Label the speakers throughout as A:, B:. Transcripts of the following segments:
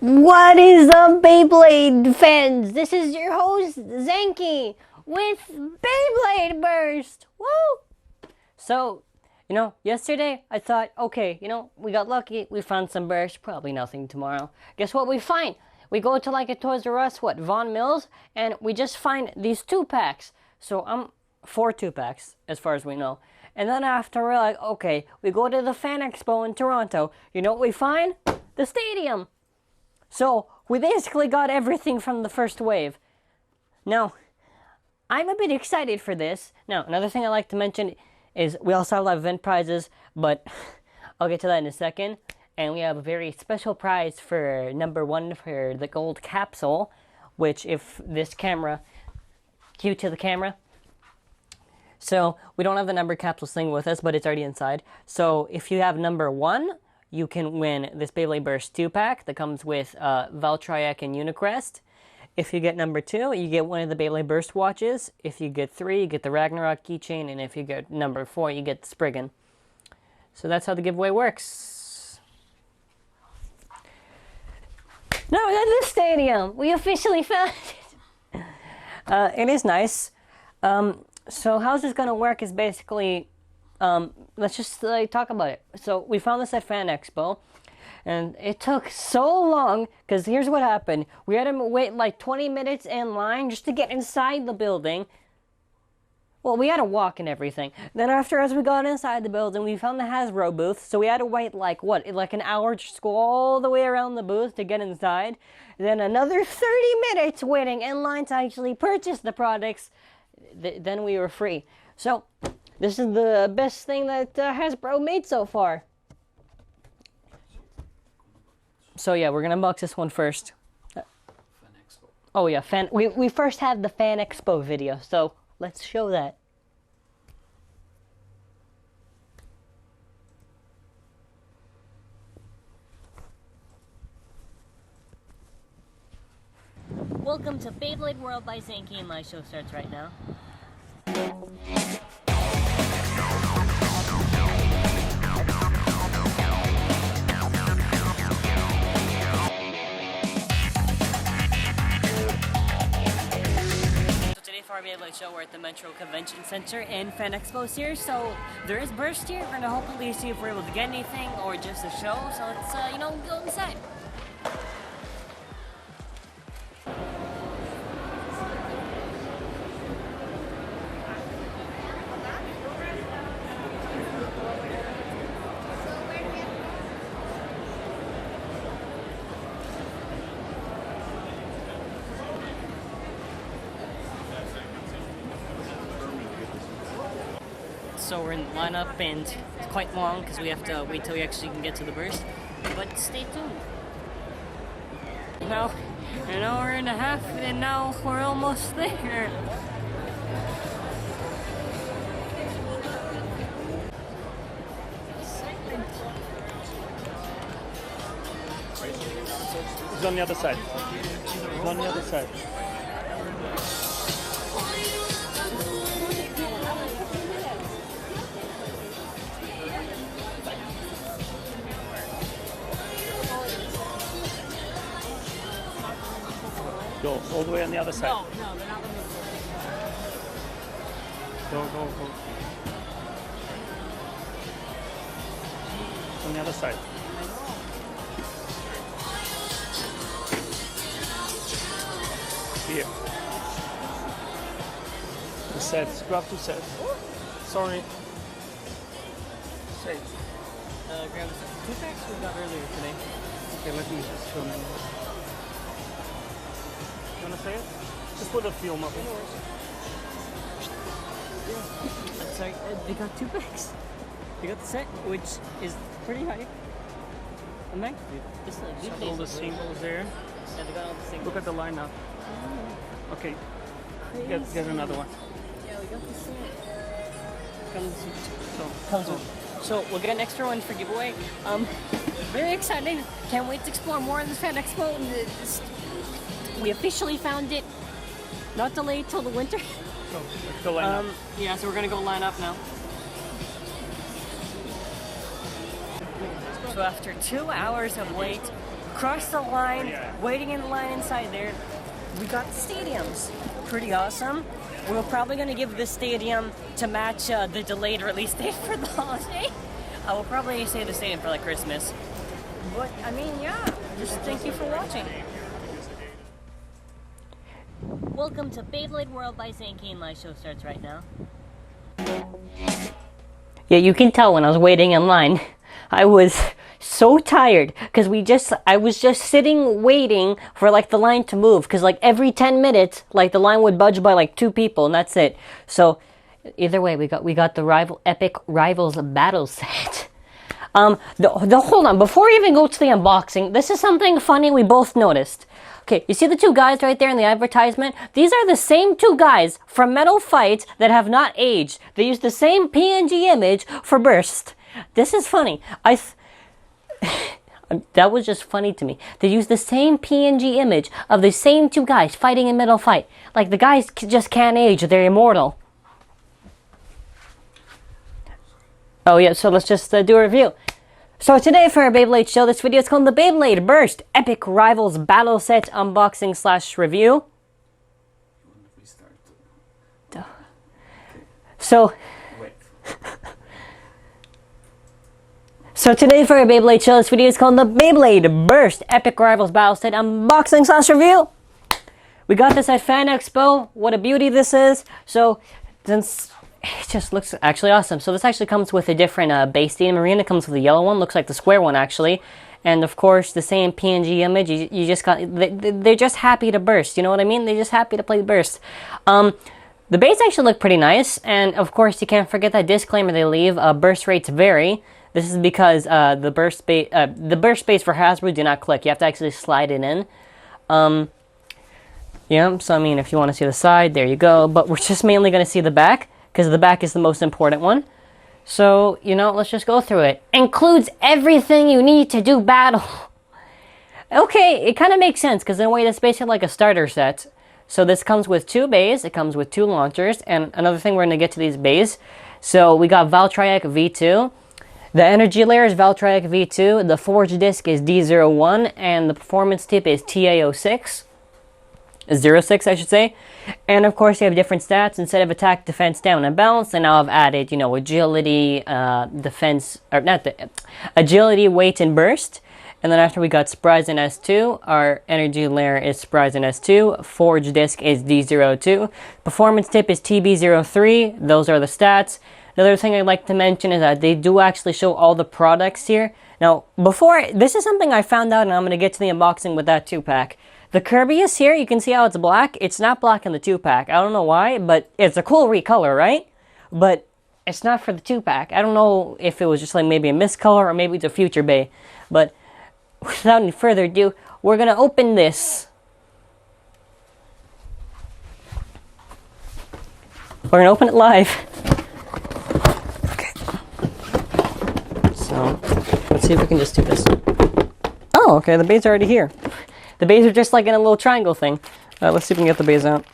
A: What is up, Beyblade fans? This is your host, Zankye, with Beyblade Burst! Woo! So, yesterday I thought, okay, we got lucky, we found some burst, probably nothing tomorrow. Guess what we find? We go to like a Toys R Us, Von Mills, and we just find these 2-packs. So, 4 2-packs, as far as we know. And then after we're like, okay, we go to the Fan Expo in Toronto. You know what we find? The stadium! So, we basically got everything from the first wave. Now, I'm a bit excited for this. Now, another thing I like to mention is we also have a lot of event prizes, but I'll get to that in a second. And we have a very special prize for number 1 for the gold capsule, which if this camera, cue to the camera. So, we don't have the number capsules thing with us, but it's already inside. So, if you have number 1, you can win this Beyblade Burst 2-pack that comes with Valtry and Unicrest. If you get number 2, you get one of the Beyblade Burst watches. If you get 3, you get the Ragnarok keychain. And if you get number 4, you get the Spryzen. So that's how the giveaway works. Now we're at the stadium. We officially found it. It is nice. So how's this going to work is basically... let's just talk about it. So we found this at Fan Expo, and it took so long because here's what happened. We had to wait like 20 minutes in line just to get inside the building. Well, we had to walk and everything. Then as we got inside the building, we found the Hasbro booth, so we had to wait like an hour just to go all the way around the booth to get inside. Then another 30 minutes waiting in line to actually purchase the products. Then we were free. So this is the best thing that Hasbro made so far. So yeah, we're gonna unbox this one first.
B: Fan Expo.
A: Oh yeah, we first have the Fan Expo video, so let's show that. Welcome to Beyblade World by Zankye, and my show starts right now. For our Beyblade show, we're at the Metro Convention Center in Fan Expo here, so there is burst here. We're gonna hopefully see if we're able to get anything or just a show. So let's go inside. So we're in lineup and it's quite long because we have to wait till we actually can get to the burst. But stay tuned. Now, An hour and a half, and now we're almost there.
C: It's on the other side. It's on the other side. Go all the way on the other side.
A: No, they're not moving.
C: Go. On the other side. Here. The sets. Grab 2 sets. Sorry. Sets.
A: Grab us 2 packs we got earlier today.
C: Okay, let me show them. You wanna say it? Just put a film up.
A: I'm sorry, they got 2 packs. They got the set, which is pretty high. And then, this is
C: All the singles there.
A: Yeah, they got all the singles.
C: Look at the lineup. Okay, get another one.
A: Yeah, we got the set.
C: So,
A: So we'll get an extra one for giveaway. Very exciting. Can't wait to explore more in this Fan Expo. We officially found it. Not delayed till the winter.
C: so let's go line up.
A: Yeah, so we're gonna go line up now. So after 2 hours of wait, across the line, waiting in line inside there, we got the stadiums. Pretty awesome. We're probably gonna give this stadium to match the delayed release date for the holiday. We'll probably save the stadium for like Christmas. But I mean, yeah, just thank you for watching. Welcome to Beyblade World by zankye, and my show starts right now. Yeah, you can tell when I was waiting in line. I was so tired because I was just sitting waiting for like the line to move, because like every 10 minutes like the line would budge by like 2 people and that's it. So either way, we got the epic rivals battle set. Hold on, before we even go to the unboxing, this is something funny we both noticed. Okay, you see the 2 guys right there in the advertisement? These are the same 2 guys from Metal Fight that have not aged. They use the same PNG image for Burst. This is funny. That was just funny to me. They use the same PNG image of the same 2 guys fighting in Metal Fight. Like, the guys just can't age. They're immortal. Oh yeah, so let's just do a review. So today for our Beyblade show, this video is called the Beyblade Burst Epic Rivals Battle Set Unboxing / Review.
B: We start.
A: So...
B: Wait.
A: So today for our Beyblade show, this video is called the Beyblade Burst Epic Rivals Battle Set Unboxing / Review. We got this at Fan Expo. What a beauty this is. So, since it just looks actually awesome. So this actually comes with a different base stadium arena. It comes with a yellow one. Looks like the square one actually. And of course the same PNG image. You just got, they're just happy to burst. You know what I mean? They're just happy to play burst. The base actually look pretty nice. And of course you can't forget that disclaimer they leave. Burst rates vary. This is because the burst space for Hasbro do not click. You have to actually slide it in. Yeah, so I mean, if you want to see the side, there you go. But we're just mainly going to see the back, because the back is the most important one. So, you know, let's just go through it. Includes everything you need to do battle. Okay, it kind of makes sense, because in a way that's basically like a starter set. So this comes with 2 bays, it comes with 2 launchers, and another thing, we're going to get to these bays. So we got Valtry V2. The energy layer is Valtry V2, the forge disc is D01, and the performance tip is TA06. 06, I should say. And of course you have different stats. Instead of attack, defense, stamina, and balance, and now I've added, you know, agility, defense, or not the agility, weight, and burst. And then after we got Spryzen S2, our energy layer is Spryzen S2, forge disc is D02, performance tip is TB03, those are the stats. Another thing I'd like to mention is that they do actually show all the products here. Now, this is something I found out, and I'm going to get to the unboxing with that 2-pack. The Kerbeus here, you can see how it's black. It's not black in the 2-pack. I don't know why, but it's a cool recolor, right? But it's not for the 2-pack. I don't know if it was just like maybe a miscolor or maybe it's a future bay. But without any further ado, we're going to open this We're gonna open it live. Okay. So, let's see if we can just do this. Oh, okay, the bays are already here. The bays are just like in a little triangle thing. Let's see if we can get the bays out.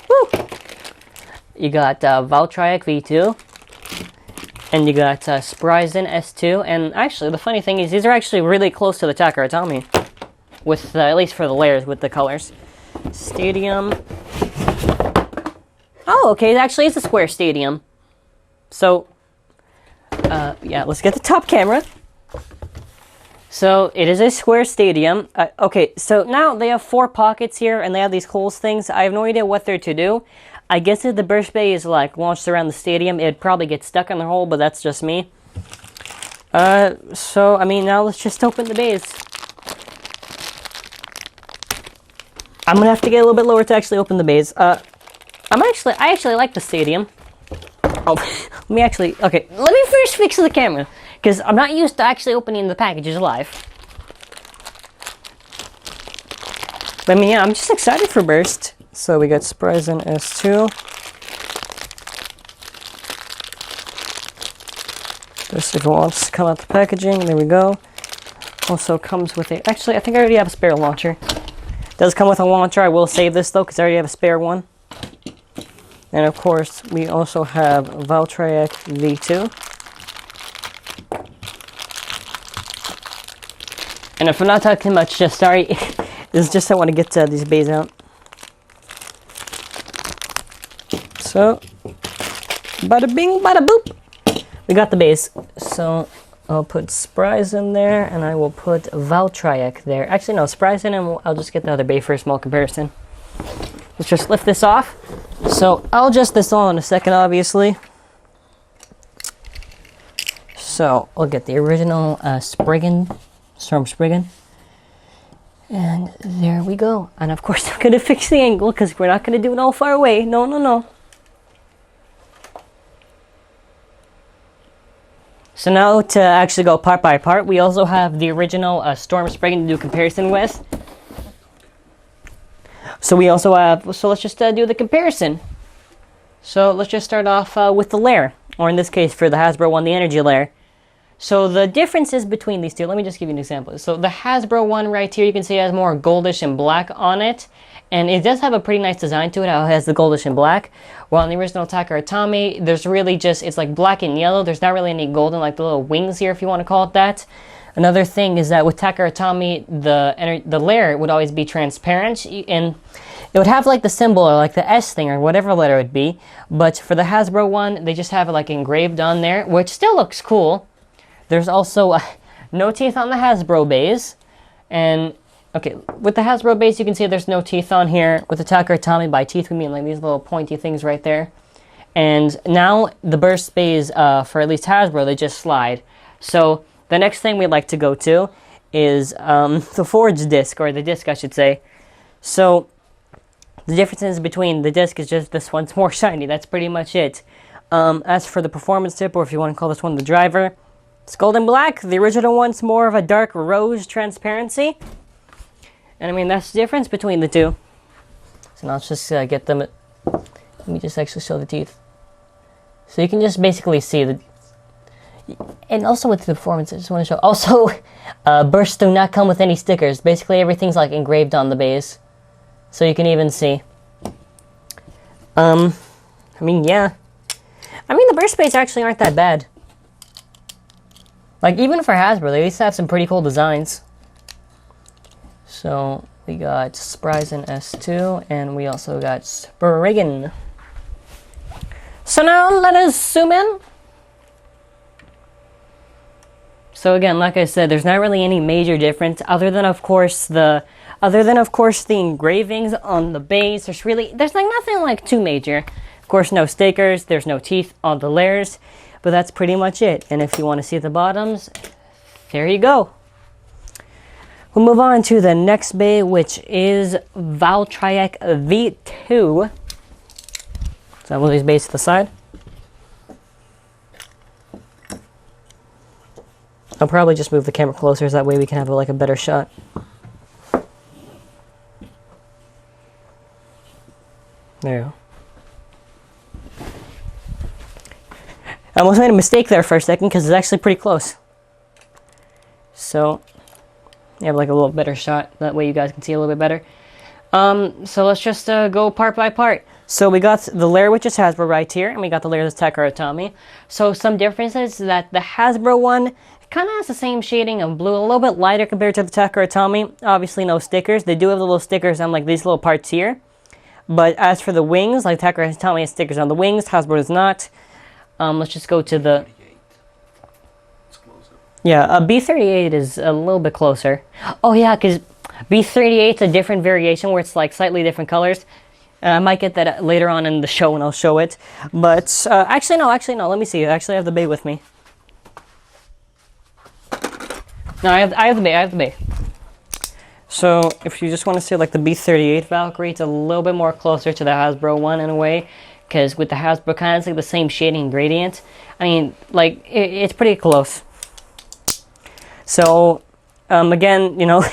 A: Woo! You got Valtry V2. And you got Spryzen S2. And actually, the funny thing is, these are actually really close to the Takara with at least for the layers, with the colors. Stadium. Oh, okay, it actually is a square stadium. So, yeah, let's get the top camera. So, it is a square stadium. Okay, so now they have 4 pockets here, and they have these holes things. I have no idea what they're to do. I guess if the burst bay is, like, launched around the stadium, it'd probably get stuck in the hole, but that's just me. So, I mean, now let's just open the bays. I'm gonna have to get a little bit lower to actually open the bays. I actually like the stadium. Oh, let me first fix the camera, because I'm not used to actually opening the packages live. But I mean, yeah, I'm just excited for Burst. So we got Spryzen S2. Just if it wants to come out the packaging, there we go. Also comes with a, actually I think I already have a spare launcher. Does come with a launcher. I will save this though, because I already have a spare one. And of course, we also have Valtry V2. And if I'm not talking much, just sorry, this is just I want to get these bays out. So, bada bing, bada boop. We got the bays. So, I'll put Spryzen there, and I will put Valtry there. Actually, no, Spryzen, and I'll just get the other bay for a small comparison. Let's just lift this off. So, I'll adjust this all in a second, obviously. So, I'll get the original Storm Spriggan. And there we go. And of course, I'm going to fix the angle, because we're not going to do it all far away. No, no, no. So now to actually go part by part, we also have the original Storm Spriggan to do comparison with. So we also have, so let's just do the comparison. So let's just start off with the layer, or in this case for the Hasbro one, the energy layer. So the differences between these two, let me just give you an example. So the Hasbro one right here, you can see it has more goldish and black on it. And it does have a pretty nice design to it, how it has the goldish and black. While in the original Takara, there's really just, it's like black and yellow. There's not really any golden, like the little wings here, if you want to call it that. Another thing is that with Takara, the layer would always be transparent. And it would have like the symbol, or like the S thing, or whatever letter it would be. But for the Hasbro one, they just have it like engraved on there, which still looks cool. There's also no teeth on the Hasbro base. And okay, with the Hasbro base, you can see there's no teeth on here. With the Takara, by teeth, we mean like these little pointy things right there. And now the burst bays, for at least Hasbro, they just slide. So the next thing we'd like to go to is the forge disc, or the disc, I should say. So the differences between the disc is just this one's more shiny. That's pretty much it. As for the performance tip, or if you want to call this one the driver, it's golden black. The original one's more of a dark rose transparency. And I mean, that's the difference between the two. So now let's just get them. Let me just actually show the teeth. So you can just basically see the. And also with the performance, I just want to show. Also, bursts do not come with any stickers. Basically, everything's like engraved on the base. So you can even see. I mean, yeah. I mean, the burst bays actually aren't that bad. Like, even for Hasbro, they at least have some pretty cool designs. So, we got Spryzen S2, and we also got Spriggan. So now, let us zoom in. So again, like I said, there's not really any major difference, other than of course the engravings on the base. There's like nothing like too major. Of course, no stickers, there's no teeth on the layers, but that's pretty much it. And if you want to see the bottoms, there you go. We'll move on to the next bay, which is Valtry V2. So I will these bays to the side. I'll probably just move the camera closer so that way we can have like a better shot. There you go. I almost made a mistake there for a second because it's actually pretty close. So, you have like a little better shot. That way you guys can see a little bit better. So let's just go part by part. So we got the layer which is Hasbro right here, and we got the layer that's Takara Tomy. So some differences that the Hasbro one kind of has the same shading of blue, a little bit lighter compared to the Takara Tomy. Obviously no stickers. They do have the little stickers on like these little parts here. But as for the wings, like Takara Tomy has stickers on the wings, Hasbro does not. Let's just go to the... Yeah, B38 is a little bit closer. Oh yeah, because B38 is a different variation where it's like slightly different colors. I might get that later on in the show and I'll show it. But actually no, let me see. Actually, I have the bay with me. No, I have the bay. So if you just want to see like the B38 Valkyrie, it's a little bit more closer to the Hasbro one in a way. Because with the Hasbro, kind of it's like the same shading and gradient. I mean, like, it's pretty close. So, again, you know,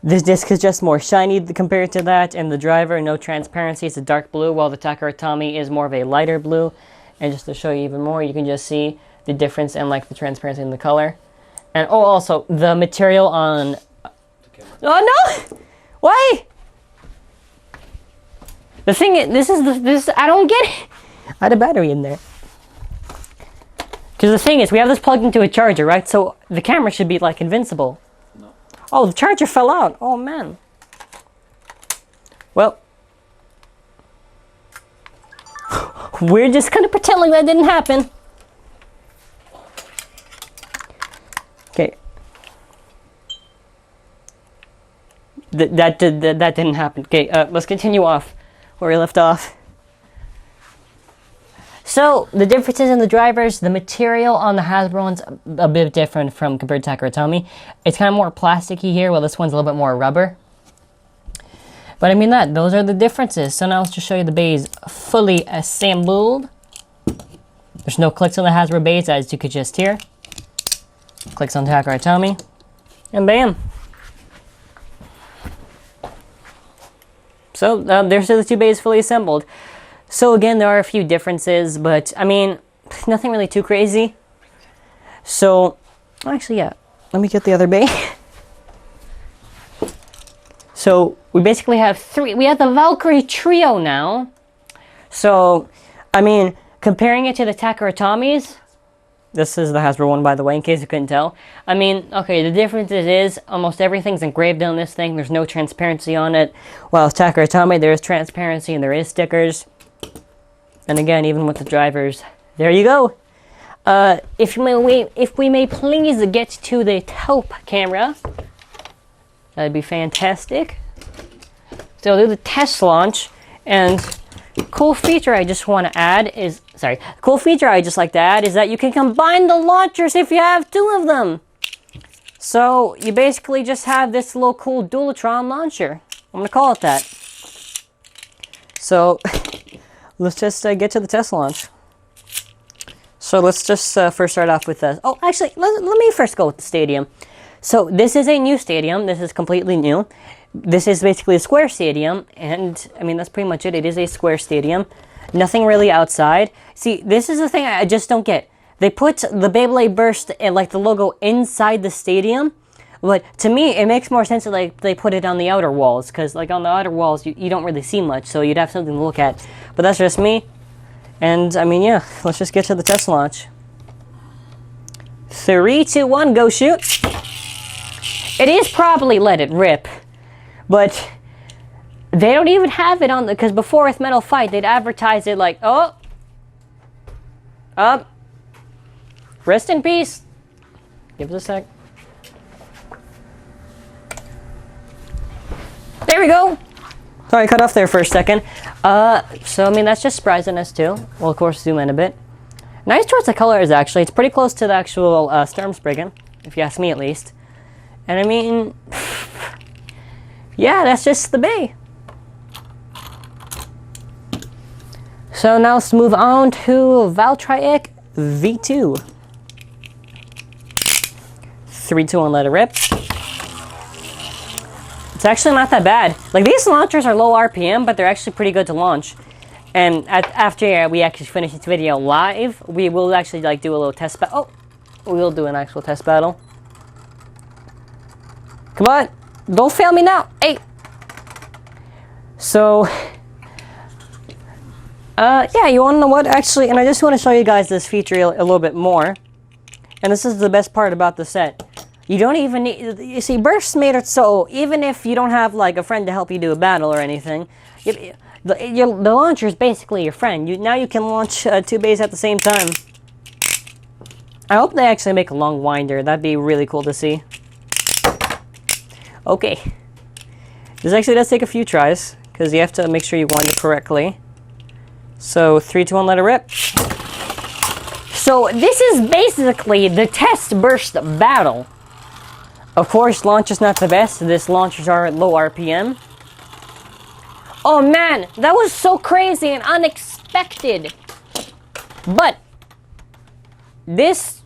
A: this disc is just more shiny compared to that, and the driver, no transparency, it's a dark blue, while the Takara Tomy is more of a lighter blue. And just to show you even more, you can just see the difference in, like, the transparency in the color. And, oh, also, the material on... Oh, no! Why? The thing is, this I don't get it. I had a battery in there. Because the thing is, we have this plugged into a charger, right? So the camera should be like invincible. No. Oh, the charger fell out. Oh man. Well, we're just kind of pretending that didn't happen. Okay. That didn't happen. Okay, let's continue off where we left off. So, the differences in the drivers, the material on the Hasbro one's a bit different from compared to Takara Tomy. It's kind of more plasticky here, while this one's a little bit more rubber. But I mean those are the differences. So now let's just show you the bays fully assembled. There's no clicks on the Hasbro bays, as you could just hear. Clicks on Takara Tomy, and bam. So, there's the two bays fully assembled. So again, there are a few differences, but I mean, nothing really too crazy. So, actually, yeah, let me get the other bay. So, we basically have we have the Valkyrie trio now. So, I mean, comparing it to the Takara Tomys, this is the Hasbro one, by the way, in case you couldn't tell. I mean, okay, the difference is almost everything's engraved on this thing. There's no transparency on it. While with Takara Tomy, there is transparency and there is stickers. And again, even with the drivers, there you go. If we may please get to the top camera, that'd be fantastic. So I'll do the test launch, and cool feature I just want to add is, cool feature I just like to add is that you can combine the launchers if you have two of them. So you basically just have this little cool Dualitron launcher. I'm gonna call it that. So let's just get to the test launch. So let's just first start off with this. Oh, actually, let me first go with the stadium. So this is a new stadium. This is completely new. This is basically a square stadium, and I mean, that's pretty much it. It is a square stadium. Nothing really outside. See, this is the thing I just don't get. They put the Beyblade Burst and like the logo inside the stadium, but to me, it makes more sense that like they put it on the outer walls, because like on the outer walls, you don't really see much, so you'd have something to look at. But that's just me. And I mean, yeah, let's just get to the test launch. 3, 2, 1, go shoot. It is probably let it rip, but they don't even have it on the, because before with Metal Fight, they'd advertise it like, oh, up, rest in peace. Give us a sec. There we go. Sorry, cut off there for a second. So, I mean, that's just Spryzen S2. We'll, of course, zoom in a bit. Nice choice of colors, actually. It's pretty close to the actual Sturmspriggan, if you ask me at least. And, I mean, yeah, that's just the bay. So, now let's move on to Valtry V2. 3, 2, 1, let it rip. It's actually not that bad. Like, these launchers are low RPM, but they're actually pretty good to launch. And after we actually finish this video live, we will actually like do a little test battle. Oh, we will do an actual test battle. Come on, don't fail me now. Hey. So, yeah, you want to know what? Actually, and I just want to show you guys this feature a little bit more. And this is the best part about the set. You don't even need, you see, Burst made it so even if you don't have like a friend to help you do a battle or anything, the launcher is basically your friend. Now you can launch 2 bays at the same time. I hope they actually make a long winder. That'd be really cool to see. Okay. This actually does take a few tries, because you have to make sure you wind it correctly. So, 3, 2, 1, let it rip. So, this is basically the test burst battle. Of course, launch is not the best. This launchers are at low RPM. Oh man, that was so crazy and unexpected. But this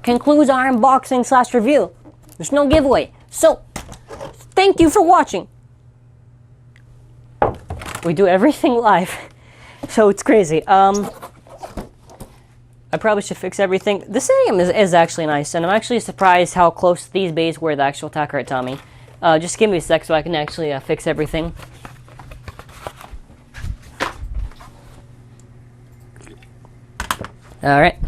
A: concludes our unboxing / review. There's no giveaway. So, thank you for watching. We do everything live. So it's crazy. I probably should fix everything. This stadium is actually nice, and I'm actually surprised how close these bays were to the actual attacker at Tommy. Just give me a sec so I can actually fix everything. Alright.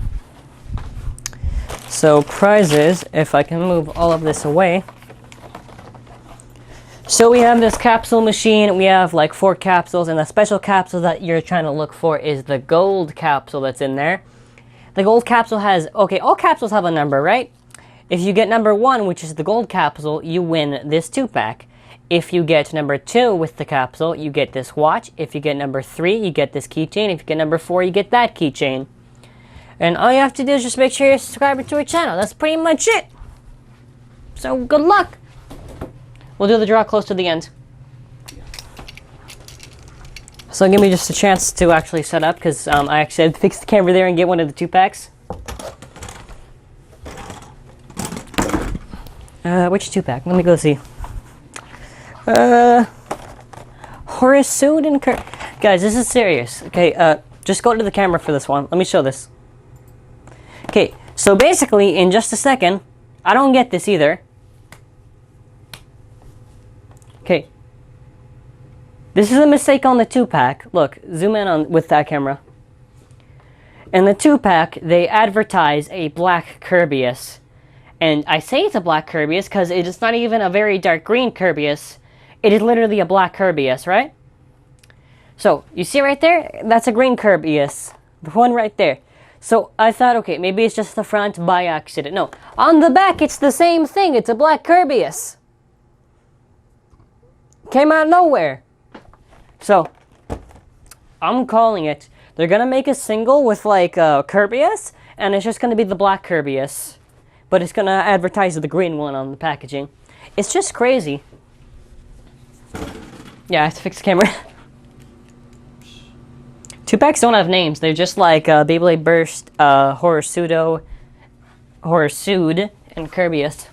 A: So, prizes, if I can move all of this away. So we have this capsule machine, we have like 4 capsules, and the special capsule that you're trying to look for is the gold capsule that's in there. The gold capsule has, okay, all capsules have a number, right? If you get number 1, which is the gold capsule, you win this 2-pack. If you get number 2 with the capsule, you get this watch. If you get number 3, you get this keychain. If you get number 4, you get that keychain. And all you have to do is just make sure you're subscribed to our channel. That's pretty much it. So, good luck. We'll do the draw close to the end. So give me just a chance to actually set up, because I actually had to fix the camera there and get one of the 2-packs. Which 2-pack? Let me go see. Horus and guys, this is serious. Okay, just go to the camera for this one. Let me show this. Okay, so basically, in just a second, I don't get this either. Okay. This is a mistake on the 2-pack. Look, zoom in on with that camera. In the 2-pack, they advertise a black Kerbeus. And I say it's a black Kerbeus because it is not even a very dark green Kerbeus. It is literally a black Kerbeus, right? So, you see right there? That's a green Kerbeus. The one right there. So, I thought, okay, maybe it's just the front by accident. No, on the back, it's the same thing. It's a black Kerbeus. Came out of nowhere. So, I'm calling it. They're gonna make a single with like Kerbeus, and it's just gonna be the black Kerbeus, but it's gonna advertise the green one on the packaging. It's just crazy. Yeah, I have to fix the camera. 2-packs don't have names. They're just like Beyblade Burst, Horasudo, Horasude, and Kerbeus.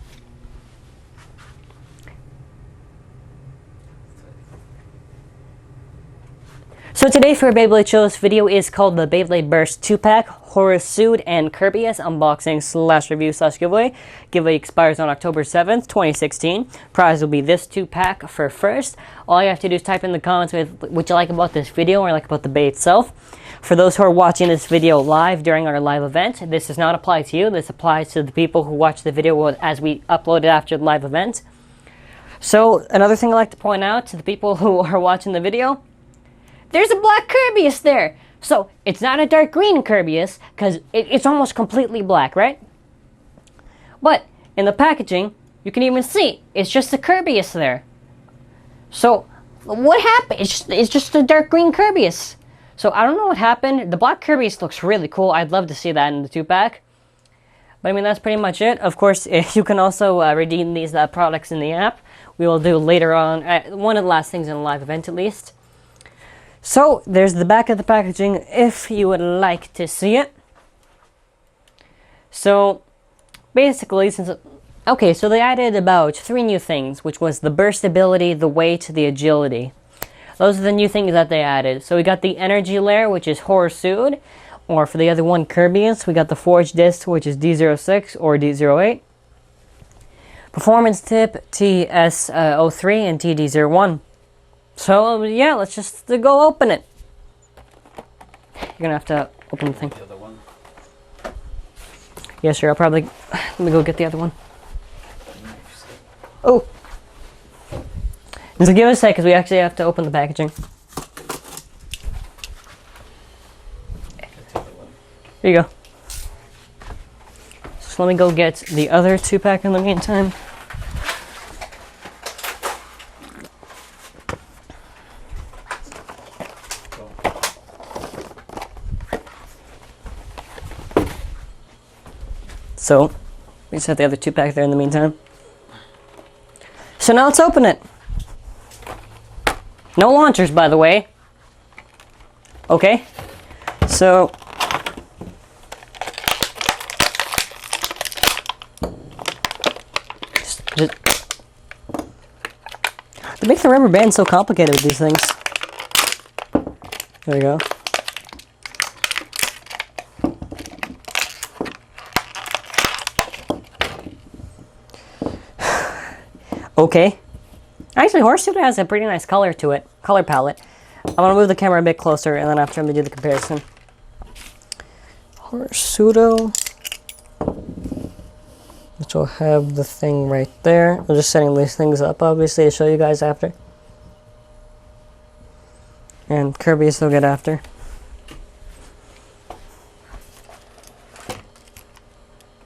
A: So today for Beyblade Show's video is called the Beyblade Burst 2-pack, Horasude, and Kerbeus unboxing / review / giveaway. Giveaway expires on October 7th, 2016. Prize will be this 2-pack for first. All you have to do is type in the comments with what you like about this video or like about the Bay itself. For those who are watching this video live during our live event, this does not apply to you. This applies to the people who watch the video as we upload it after the live event. So another thing I'd like to point out to the people who are watching the video, there's a black Kerbeus there. So, it's not a dark green Kerbeus, because it's almost completely black, right? But, in the packaging, you can even see, it's just a Kerbeus there. So, what happened? It's just a dark green Kerbeus. So, I don't know what happened. The black Kerbeus looks really cool. I'd love to see that in the 2-pack. But, I mean, that's pretty much it. Of course, you can also redeem these products in the app. We will do later on, one of the last things in the live event at least. So, there's the back of the packaging if you would like to see it. So, basically, okay, so they added about 3 new things, which was the burst ability, the weight, the agility. Those are the new things that they added. So we got the energy layer, which is Horsued, or for the other one, Kerbeus, we got the forge disc, which is D06 or D08. Performance tip, TS03 and TD01. So yeah, let's just go open it. You're gonna have to open the thing.
B: The other one.
A: Yeah, sure, I'll probably, let me go get the other one. Oh! So give us a sec, because we actually have to open the packaging. Here you go. So let me go get the other 2-pack in the meantime. So, we just have the other 2-pack there in the meantime. So now let's open it. No launchers, by the way. Okay. So, just they make the rubber band so complicated with these things. There we go. Okay. Actually, Horsued has a pretty nice color to it, color palette. I'm gonna move the camera a bit closer, and then after I'm gonna do the comparison. Horsued, which will have the thing right there. I'm just setting these things up, obviously, to show you guys after. And Kerbeus will get after.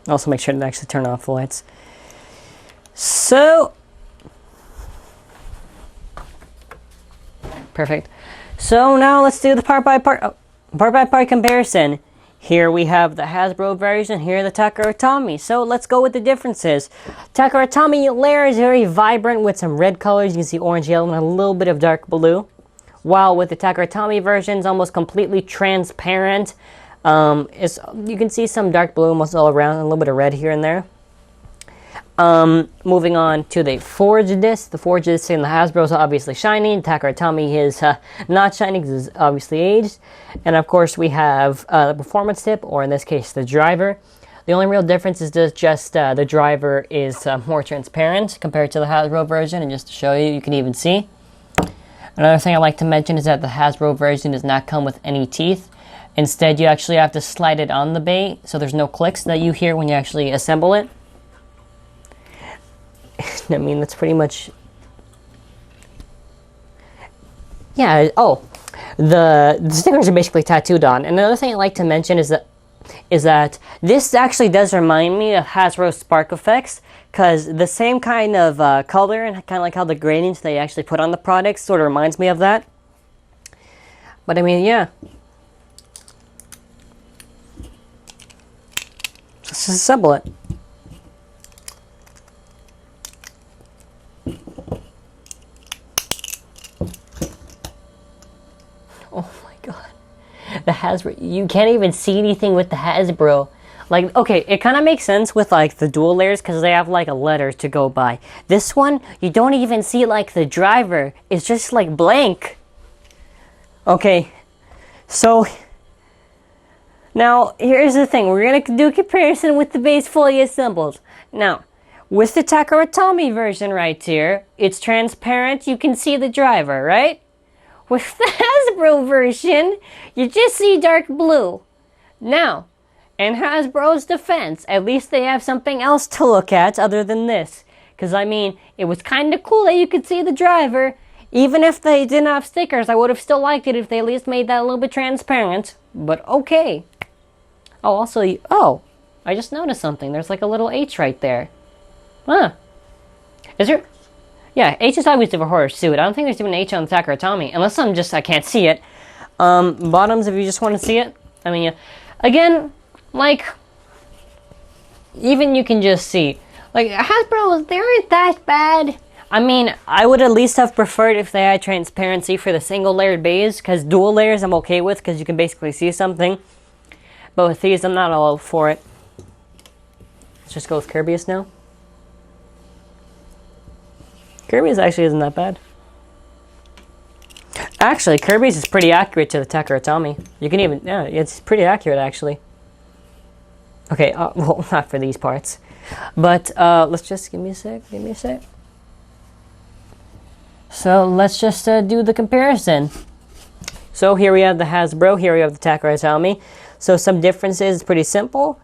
A: Also, make sure to actually turn off the lights. So. Perfect. So now let's do the part by part comparison. Here we have the Hasbro version, here the Takaratomi. So let's go with the differences. Takaratomi layer is very vibrant with some red colors. You can see orange, yellow, and a little bit of dark blue. While with the Takaratomi version, it's almost completely transparent. You can see some dark blue almost all around, and a little bit of red here and there. Moving on to the forge disc. The forge disc in the Hasbro is obviously shiny. Takaratomi is not shiny because it's obviously aged. And of course we have the performance tip, or in this case the driver. The only real difference is just the driver is more transparent compared to the Hasbro version. And just to show you, you can even see. Another thing I'd like to mention is that the Hasbro version does not come with any teeth. Instead, you actually have to slide it on the bait, so there's no clicks that you hear when you actually assemble it. I mean, that's pretty much... Yeah, oh, the stickers are basically tattooed on. And another thing I'd like to mention is that this actually does remind me of Hasbro Spark Effects, because the same kind of color and kind of like how the gradients they actually put on the products sort of reminds me of that. But I mean, yeah. Let's just assemble it. Oh my god. The Hasbro, you can't even see anything with the Hasbro. Like, okay, it kind of makes sense with like the dual layers because they have like a letter to go by. This one, you don't even see like the driver. It's just like blank. Okay, so now here's the thing. We're going to do a comparison with the base fully assembled. Now, with the Takaratomi version right here, it's transparent. You can see the driver, right? With the Hasbro version, you just see dark blue. Now, in Hasbro's defense, at least they have something else to look at other than this. Because, I mean, it was kind of cool that you could see the driver. Even if they didn't have stickers, I would have still liked it if they at least made that a little bit transparent. But okay. Oh, also, I just noticed something. There's like a little H right there. Huh. Is there? Yeah, H is obviously for Horsued. I don't think there's even an H on the Takaratomi. Unless I can't see it. Bottoms, if you just want to see it. I mean, yeah. Again, like, even you can just see. Like, Hasbro, they aren't that bad. I mean, I would at least have preferred if they had transparency for the single layered base, because dual layers I'm okay with, because you can basically see something. But with these, I'm not all for it. Let's just go with Kerbeus now. Kerbeus actually isn't that bad. Actually, Kerbeus is pretty accurate to the Takaratomi. You can even, yeah, it's pretty accurate actually. Okay, well, not for these parts. But let's just, give me a sec. So let's just do the comparison. So here we have the Hasbro, here we have the Takaratomi. So some differences, it's pretty simple.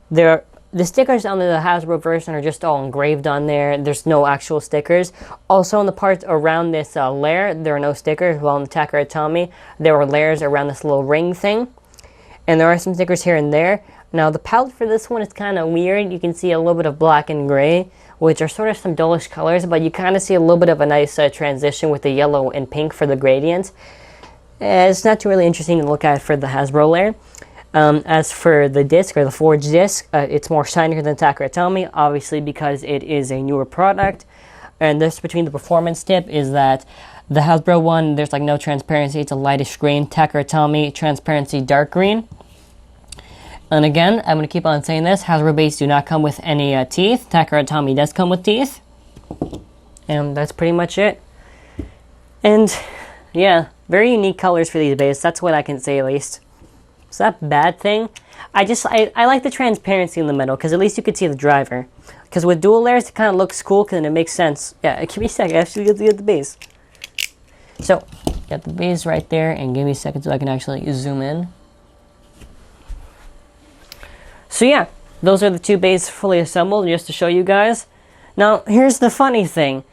A: The stickers on the Hasbro version are just all engraved on there. There's no actual stickers. Also on the parts around this layer, there are no stickers. While in the Takaratomi, there were layers around this little ring thing. And there are some stickers here and there. Now the palette for this one is kind of weird. You can see a little bit of black and gray, which are sort of some dullish colors, but you kind of see a little bit of a nice transition with the yellow and pink for the gradient. It's not too really interesting to look at for the Hasbro layer. As for the disc, or the forged disc, it's more shinier than Takaratomi, obviously because it is a newer product. And this between the performance tip is that the Hasbro one, there's like no transparency, it's a lightish green. Takaratomi, transparency, dark green. And again, I'm going to keep on saying this, Hasbro base do not come with any teeth. Takaratomi does come with teeth. And that's pretty much it. And yeah, very unique colors for these bases, that's what I can say at least. Is that a bad thing? I like the transparency in the middle, because at least you could see the driver. Because with dual layers, it kind of looks cool, because it makes sense. Yeah, give me a second, I actually get the base. So, got the base right there, and give me a second so I can actually zoom in. So yeah, those are the two bases fully assembled, just to show you guys. Now, here's the funny thing.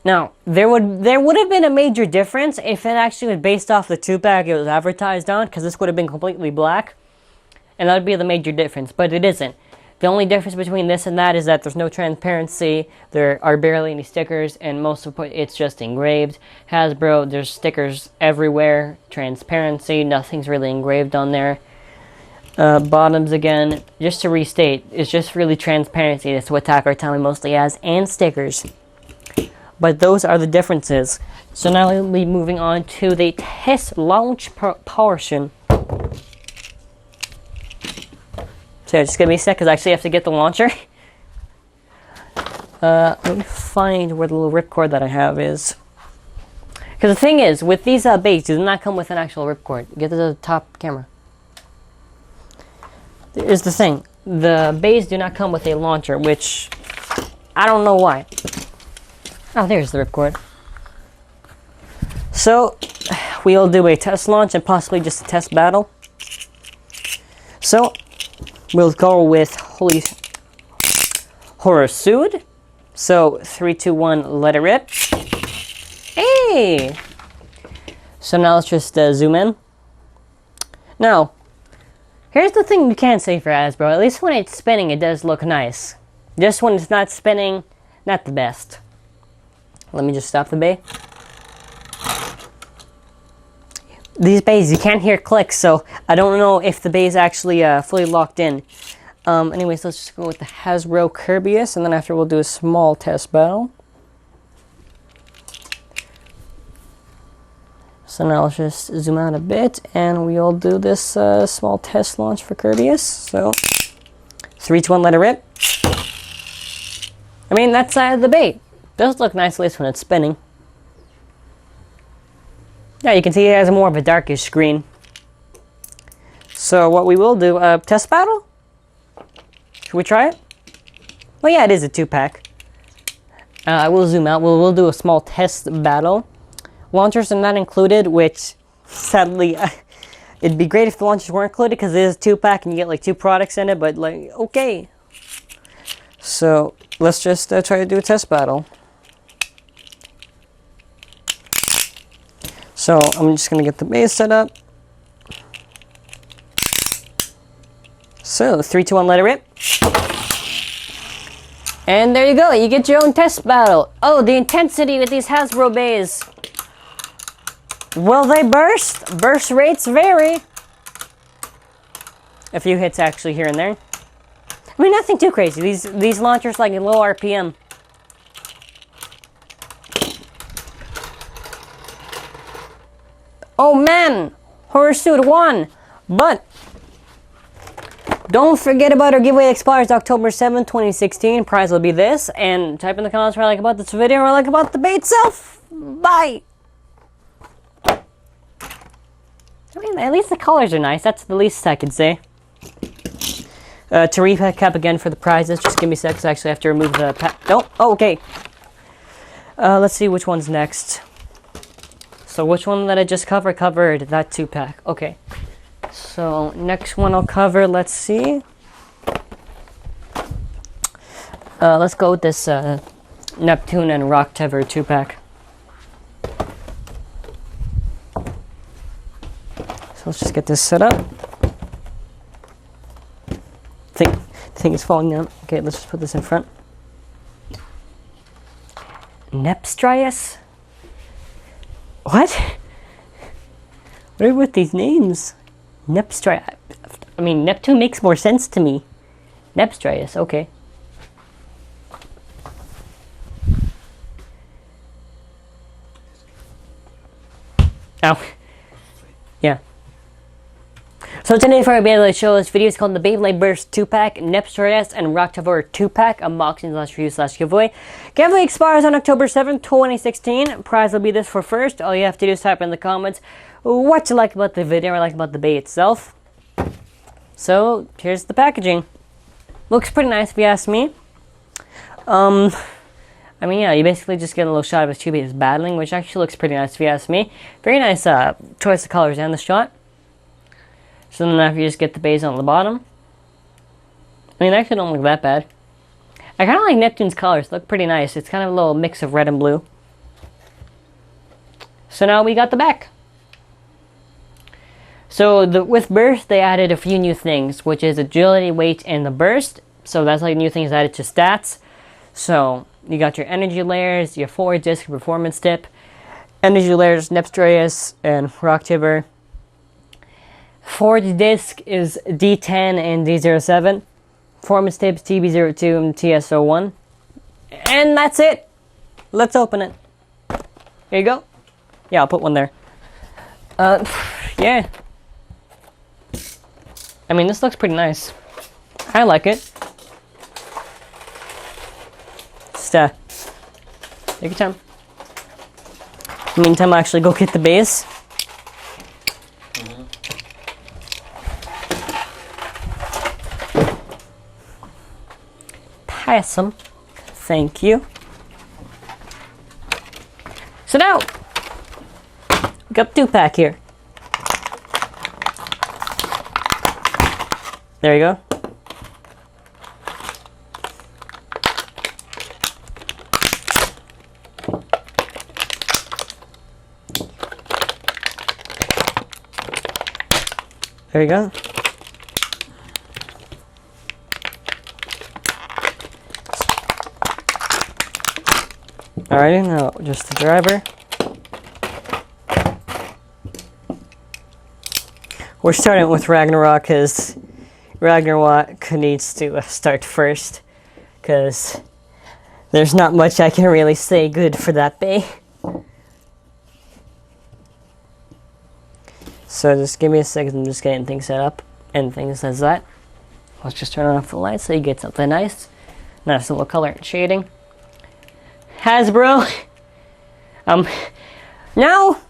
A: Now, there would have been a major difference if it actually was based off the 2-pack it was advertised on, because this would have been completely black, and that would be the major difference, but it isn't. The only difference between this and that is that there's no transparency, there are barely any stickers, and most of it's just engraved. Hasbro, there's stickers everywhere, transparency, nothing's really engraved on there. Bottoms, again, just to restate, it's just really transparency. That's what Takaratomi mostly has, and stickers. But those are the differences. So now we'll be moving on to the test launch portion. So just give me a sec, because I actually have to get the launcher. Let me find where the little ripcord that I have is. Because the thing is, with these baits, do not come with an actual ripcord. Get to the top camera. Here's the thing. The baits do not come with a launcher, which I don't know why. Oh, there's the ripcord. So, we'll do a test launch and possibly just a test battle. So, we'll go with Horror Sued. So, 3, 2, 1, let it rip. Hey! So now let's just zoom in. Now, here's the thing you can't say for Hasbro. At least when it's spinning, it does look nice. Just when it's not spinning, not the best. Let me just stop the bay. These bays, you can't hear clicks, so I don't know if the bay is actually fully locked in. Anyways, let's just go with the Hasbro Kerbeus, and then after we'll do a small test battle. So now let's just zoom out a bit, and we'll do this small test launch for Kerbeus. So, 3, 2, 1, let it rip. I mean, that side of the bait does look nice, at least when it's spinning. Yeah, you can see it has more of a darkish green. So what we will do, test battle? Should we try it? Well, yeah, it is a 2-pack. I will zoom out. We'll do a small test battle. Launchers are not included, which, sadly, it'd be great if the launchers were included, because it is a 2-pack and you get like 2 products in it, but like, okay. So, let's just try to do a test battle. So, I'm just going to get the base set up. So, 3, 2, 1, let it rip. And there you go, you get your own test battle. Oh, the intensity with these Hasbro bays. Will they burst? Burst rates vary. A few hits actually here and there. I mean, nothing too crazy. These launchers like low RPM. Oh man, Horror Suit won, but don't forget about our giveaway. Expires October 7th, 2016. Prize will be this, and type in the comments what I like about this video or like about the bait itself. Bye. I mean, at least the colors are nice. That's the least I could say. To recap again for the prizes, just give me a sec, 'cause I actually have to remove the pack. Oh, okay. Let's see which one's next. So which one that I just covered that 2-pack. Okay. So next one I'll cover, let's see. Let's go with this Neptune and Rocktavor 2-pack. So let's just get this set up. Thing is falling down. Okay, let's just put this in front. Nepstrius? What? What are with these names? Nepstrius. I mean, Neptune makes more sense to me. Nepstrius, okay. Ow. Yeah. So today for our Beyblade show, this video is called the Beyblade Burst 2-pack, Neptune and Rocktavor 2-pack, unboxing/review/giveaway. Giveaway expires on October 7th, 2016. Prize will be this for first. All you have to do is type in the comments what you like about the video or like about the Bey itself. So, here's the packaging. Looks pretty nice if you ask me. I mean, yeah, you basically just get a little shot of his two Beys battling, which actually looks pretty nice if you ask me. Very nice choice of colors and the shot. So then after you just get the Beys on the bottom. I mean, they actually don't look that bad. I kind of like Neptune's colors. They look pretty nice. It's kind of a little mix of red and blue. So now we got the back. So with Burst, they added a few new things, which is agility, weight, and the burst. So that's like new things added to stats. So you got your energy layers, your forward disc, performance tip, energy layers, Neptune and Rocktavor. Forward disc is D10 and D07. Performance tips TB02 and TS01. And that's it. Let's open it. Here you go. Yeah, I'll put one there. Yeah. I mean, this looks pretty nice. I like it. Just, take your time. In the meantime, I'll actually go get the base. Pass them. Thank you. So now, we got 2-pack here. There you go. There you go. Alrighty, now just the driver. We're starting with Ragnarok because Ragnarok needs to start first, because there's not much I can really say good for that Bey. So just give me a second, I'm just getting things set up and things as that. Let's just turn off the lights so you get something nice. Nice little color and shading. Hasbro. Now,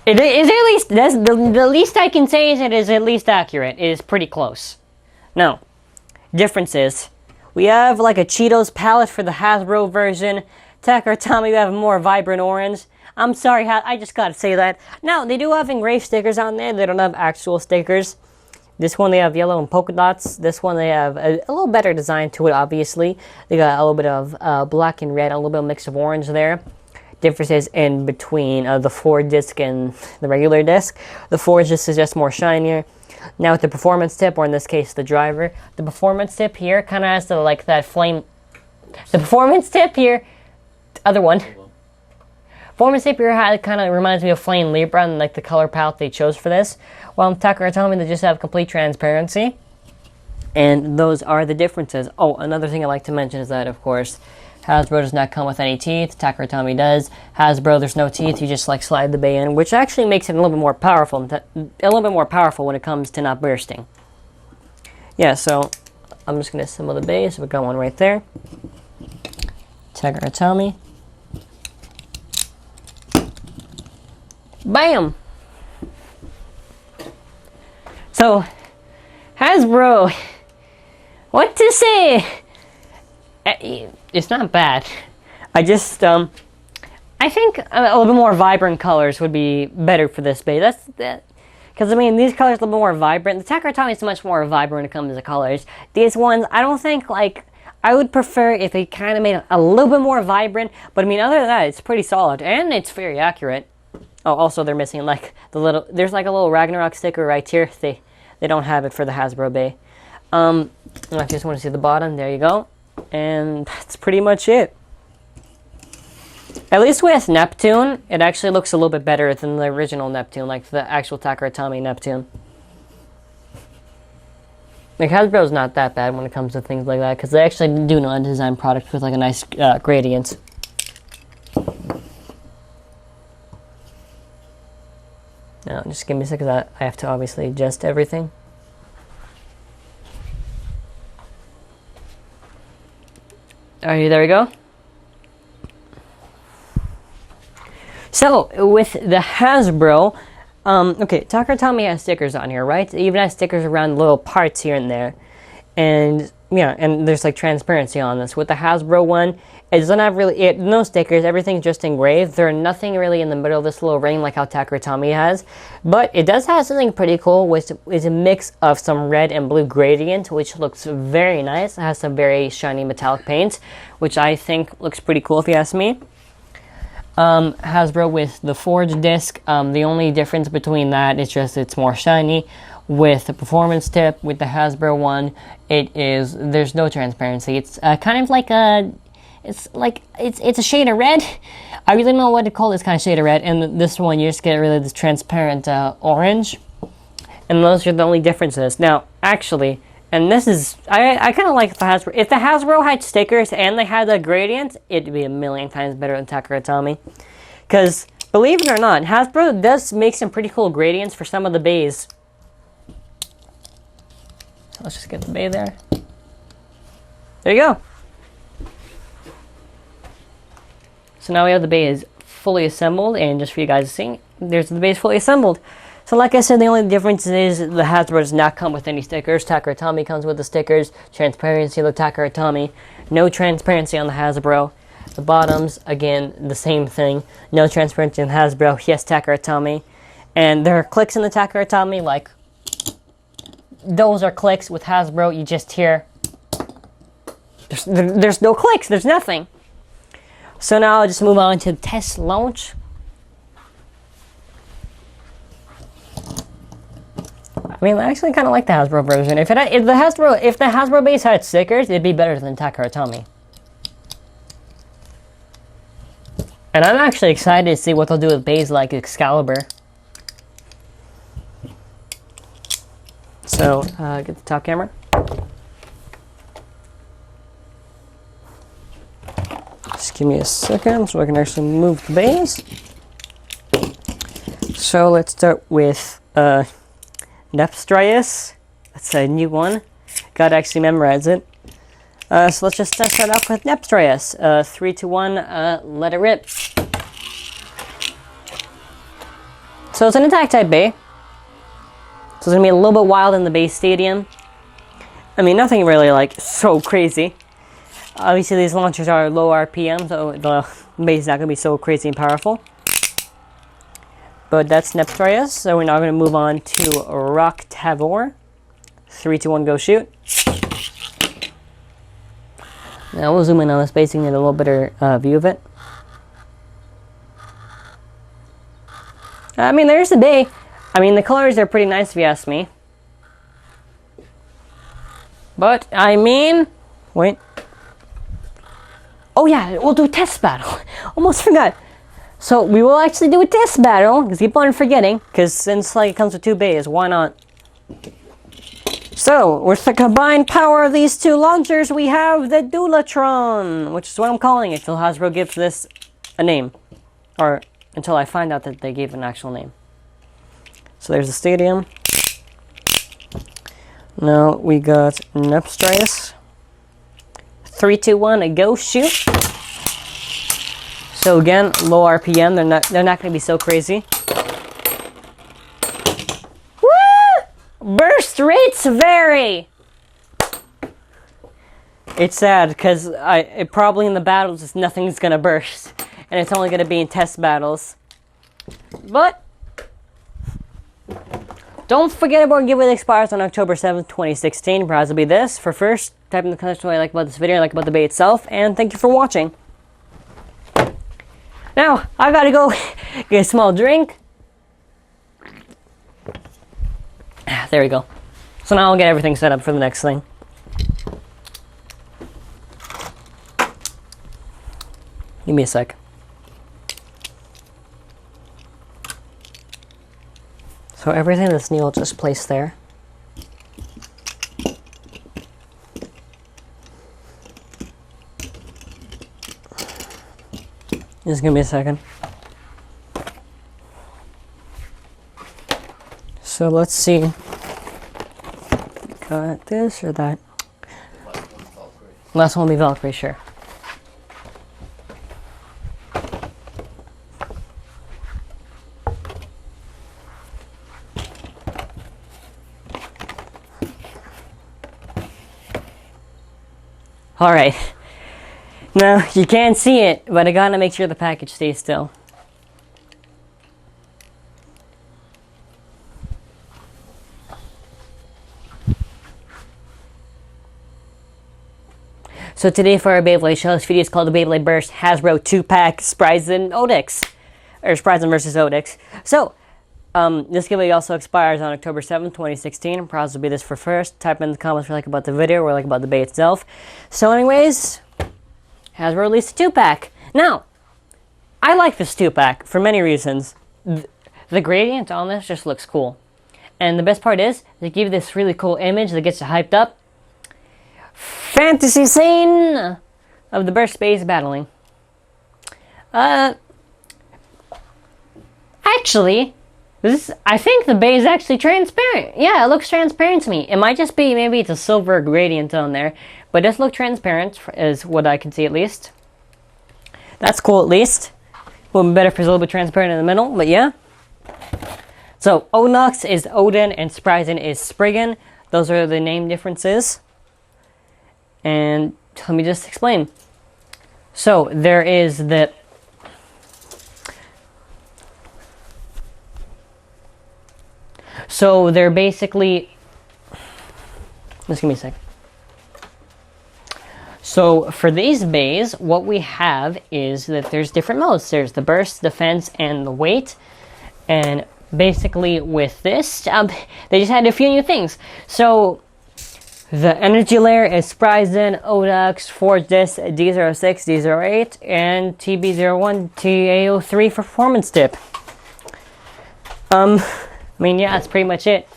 A: it is at least, the least I can say is it is at least accurate. It is pretty close. Now, differences. We have like a Cheetos palette for the Hasbro version. Takara Tommy, we have a more vibrant orange. I'm sorry, I just gotta say that. Now, they do have engraved stickers on there. They don't have actual stickers. This one, they have yellow and polka dots. This one, they have a little better design to it, obviously. They got a little bit of black and red, a little bit of mix of orange there. Differences in between the forward disc and the regular disc. The forward disc is just more shinier. Now with the performance tip, or in this case, the driver, the performance tip here kind of has like that flame. The performance tip here, other one. Performance tip here kind of reminds me of Flame Libra and like the color palette they chose for this. Well, Takara telling me they just have complete transparency. And those are the differences. Oh, another thing I'd like to mention is that, of course, Hasbro does not come with any teeth. Takara Tommy does. Hasbro, there's no teeth. You just like slide the Bey in, which actually makes it a little bit more powerful. When it comes to not bursting. Yeah, so I'm just gonna assemble the Bey. So we got one right there. Takara Tommy. So, Hasbro, what to say? It's not bad. I just, I think a little bit more vibrant colors would be better for this base. That's that. Because, I mean, these colors are a little bit more vibrant. The Takaratomi is much more vibrant when it comes to colors. These ones, I don't think, like, I would prefer if they kind of made it a little bit more vibrant. But, I mean, other than that, it's pretty solid. And it's very accurate. Oh, also, they're missing, like, the little... There's, like, a little Ragnarok sticker right here. They don't have it for the Hasbro Bay. If you just want to see the bottom, there you go. And that's pretty much it. At least with Neptune, it actually looks a little bit better than the original Neptune, like the actual Takaratomi Neptune. Like, Hasbro's not that bad when it comes to things like that, because they actually do know how to design products with, like, a nice gradient. Now, just give me a second, because I have to obviously adjust everything. Alright, there we go. So, with the Hasbro, okay, Takaratomi has stickers on here, right? It even has stickers around little parts here and there. And, yeah, and there's, like, transparency on this. With the Hasbro one, it doesn't have really, no stickers, everything's just engraved. There's nothing really in the middle of this little ring like how Takaratomi has. But it does have something pretty cool, which is a mix of some red and blue gradient, which looks very nice. It has some very shiny metallic paint, which I think looks pretty cool if you ask me. Hasbro with the forged disc, the only difference between that is just it's more shiny. With the performance tip, with the Hasbro one, there's no transparency. It's kind of like it's a shade of red. I really don't know what to call this kind of shade of red. And this one, you just get really this transparent orange. And those are the only differences. Now, actually, and this is, I kind of like the Hasbro. If the Hasbro had stickers and they had a gradient, it'd be a million times better than Takaratomi. Because, believe it or not, Hasbro does make some pretty cool gradients for some of the bays. So let's just get the bay there. There you go. So now we have the base fully assembled, and just for you guys to see, there's the base fully assembled. So like I said, the only difference is the Hasbro does not come with any stickers. Takaratomi comes with the stickers. Transparency of the Takaratomi. No transparency on the Hasbro. The bottoms, again, the same thing. No transparency on the Hasbro. Yes, Takaratomi. And there are clicks in the Takaratomi, like those are clicks. With Hasbro, you just hear there's no clicks. There's nothing. So now I'll just move on to test launch. I mean, I actually kind of like the Hasbro version. If the Hasbro base had stickers, it'd be better than Takaratomi. And I'm actually excited to see what they'll do with bays like Excalibur. So, get the top camera. Just give me a second so I can actually move the bays. So let's start with Neptune. That's a new one. Gotta actually memorize it. So let's just start off with Neptune. 3, 2, 1, let it rip. So it's an attack type bay. So it's gonna be a little bit wild in the base stadium. I mean, nothing really like so crazy. Obviously, these launchers are low RPM, so the base is not going to be so crazy and powerful. But that's Neptune, so we're now going to move on to Rocktavor. 3, 2, 1, go shoot. Now we'll zoom in on this base and get a little better view of it. I mean, there's the bay. I mean, the colors are pretty nice if you ask me. But, I mean... Wait. Oh yeah, we'll do a test battle. Almost forgot. So we will actually do a test battle, because keep on forgetting, because since like it comes with 2 bays, why not? So, with the combined power of these 2 launchers, we have the Dualatron, which is what I'm calling it, till Hasbro gives this a name. Or until I find out that they gave an actual name. So there's the stadium. Now we got Neptune. 3, 2, 1, go shoot. So again, low RPM. They're not going to be so crazy. Woo! Burn! rates vary. It's sad because probably in the battles nothing's gonna burst, and it's only gonna be in test battles. But don't forget about giveaway that expires on October 7th, 2016. Prize will be this. For first, type in the comments what I like about this video, I like about the bay itself, and thank you for watching. Now, I gotta go get a small drink. There we go. So now I'll get everything set up for the next thing. Give me a sec. So everything that's new I'll just place there. Just give me a second. So let's see. Got this or that? Last one will be Valtry, sure. Alright. Now, you can't see it, but I gotta make sure the package stays still. So today for our Beyblade show, this video is called the Beyblade Burst Hasbro 2-pack Spryzen Odax. Or Spryzen versus Odax. So, this giveaway also expires on October 7th, 2016. Prize will be this for first. Type in the comments what you like about the video or like about the bay itself. So anyways, Hasbro released a 2-pack. Now, I like this 2-pack for many reasons. The gradient on this just looks cool. And the best part is, they give you this really cool image that gets you hyped up. Fantasy scene of the burst space battling. Actually, I think the bay is actually transparent. Yeah, it looks transparent to me. It might just be, maybe it's a silver gradient on there, but it does look transparent, is what I can see at least. That's cool at least. Would be better if it was a little bit transparent in the middle, but yeah. So, Odax is Odin and Spryzen is Spriggan. Those are the name differences. And let me just explain. So, there is the... So, they're basically... Just give me a sec. So, for these bays, what we have is that there's different modes. There's the burst, defense, and the weight. And basically, with this, they just had a few new things. So... The energy layer is Spryzen, Odax, Forge Disc, D06, D08, and TB01, TA03 for performance dip. I mean, yeah, that's pretty much it.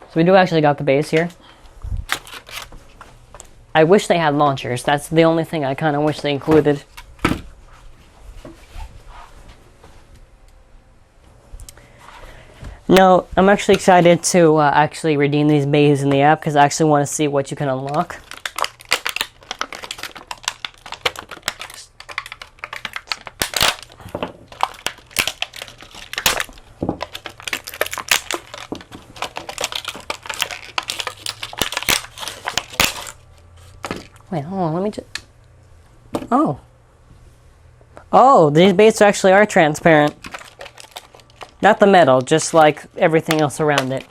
A: So we do actually got the base here. I wish they had launchers. That's the only thing I kind of wish they included. No, I'm actually excited to actually redeem these bays in the app because I actually want to see what you can unlock. Wait, hold on, let me just... Oh. Oh, these baits actually are transparent. Not the metal, just like everything else around it.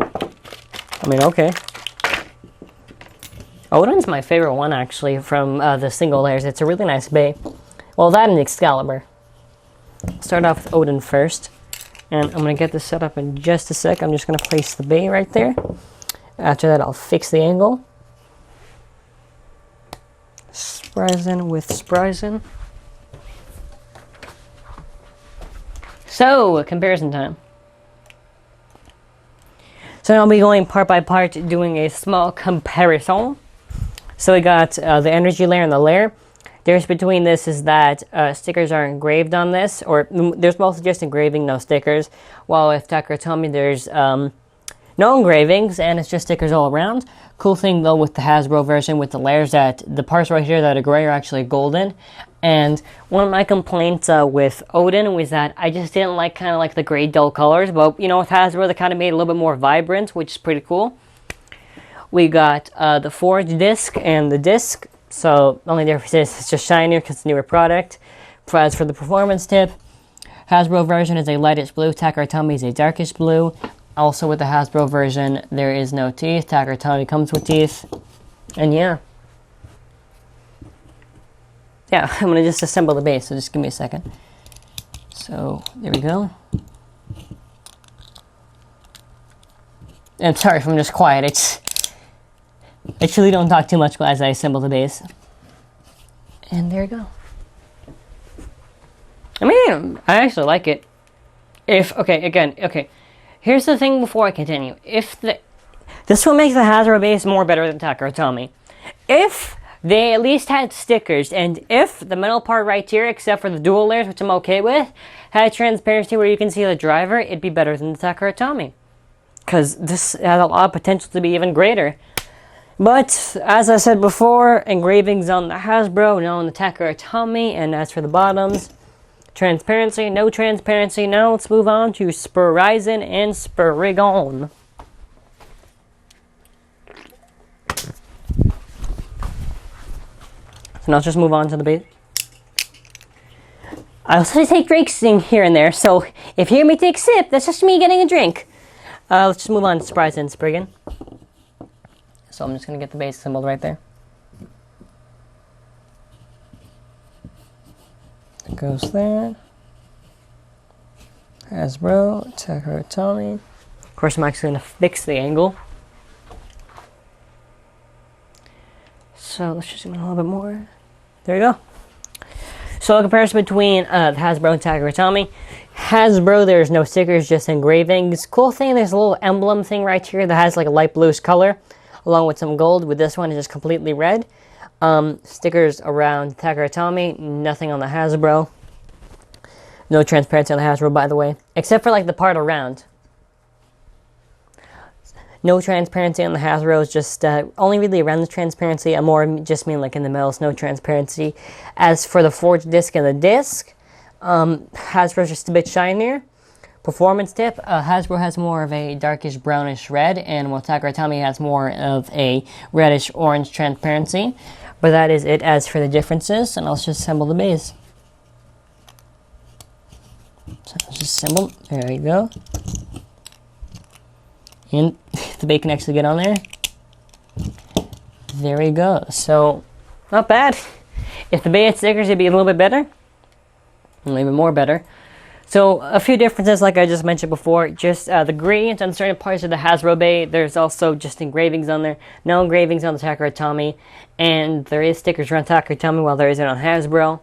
A: I mean, okay. Odin's my favorite one, actually, from the single layers. It's a really nice bay. Well, that and Excalibur. Start off with Odin first. And I'm going to get this set up in just a sec. I'm just going to place the bay right there. After that, I'll fix the angle. Spryzen with Spryzen. So, comparison time. So I'll be going part by part, doing a small comparison. So we got the energy layer and the layer. Difference between this is that stickers are engraved on this, or there's mostly just engraving, no stickers. While with Takatomi, there's no engravings, and it's just stickers all around. Cool thing though with the Hasbro version with the layers that the parts right here that are gray are actually golden. And one of my complaints with Odin was that I just didn't like kind of like the gray dull colors. But, you know, with Hasbro, they kind of made it a little bit more vibrant, which is pretty cool. We got the forged disc and the disc. So, the only difference is it's just shinier because it's a newer product. As for the performance tip, Hasbro version is a lightish blue. Takara Tomy is a darkish blue. Also, with the Hasbro version, there is no teeth. Takara Tomy comes with teeth. And yeah. Yeah, I'm going to just assemble the base, so just give me a second. So, there we go. And sorry if I'm just quiet, I truly don't talk too much as I assemble the base. And there you go. I mean, I actually like it. Okay. Here's the thing before I continue. This will make the Hasbro base more better than Takara Tomy. If they at least had stickers, and if the metal part right here, except for the dual layers, which I'm okay with, had transparency where you can see the driver, it'd be better than the Takara Tomy. Because this has a lot of potential to be even greater. But, as I said before, engravings on the Hasbro, no on the Takara Tomy, and as for the bottoms, transparency, no transparency. Now let's move on to Spryzen and Spryzen. So now let's just move on to the base. I also take drinks in here and there, so if you hear me take a sip, that's just me getting a drink. Let's just move on to Spryzen and Spryzen. So I'm just going to get the base assembled right there. It goes there. Hasbro, Takara Tomy. Of course, I'm actually going to fix the angle. So let's just zoom in a little bit more. There you go. So a comparison between the Hasbro and Takara Tomy. Hasbro, there's no stickers, just engravings. Cool thing, there's a little emblem thing right here that has like a light bluish color, along with some gold. With this one, it's just completely red. Stickers around Takara Tomy, nothing on the Hasbro. No transparency on the Hasbro, by the way, except for like the part around. No transparency on the Hasbro, is just only really around the transparency. I more just mean like in the middle, no transparency. As for the forged disc and the disc, Hasbro's just a bit shinier. Performance tip, Hasbro has more of a darkish brownish red, and while Takara Tomy has more of a reddish orange transparency. But that is it as for the differences, and let's just assemble the base. So let's just assemble, there we go. And the bait can actually get on there. There we go. So, not bad. If the bait had stickers, it'd be a little bit better. Even more better. So, a few differences like I just mentioned before. Just the gradients on certain parts of the Hasbro Bay. There's also just engravings on there. No engravings on the Takara Tomy. And there is stickers around Takara Tomy while there isn't on Hasbro.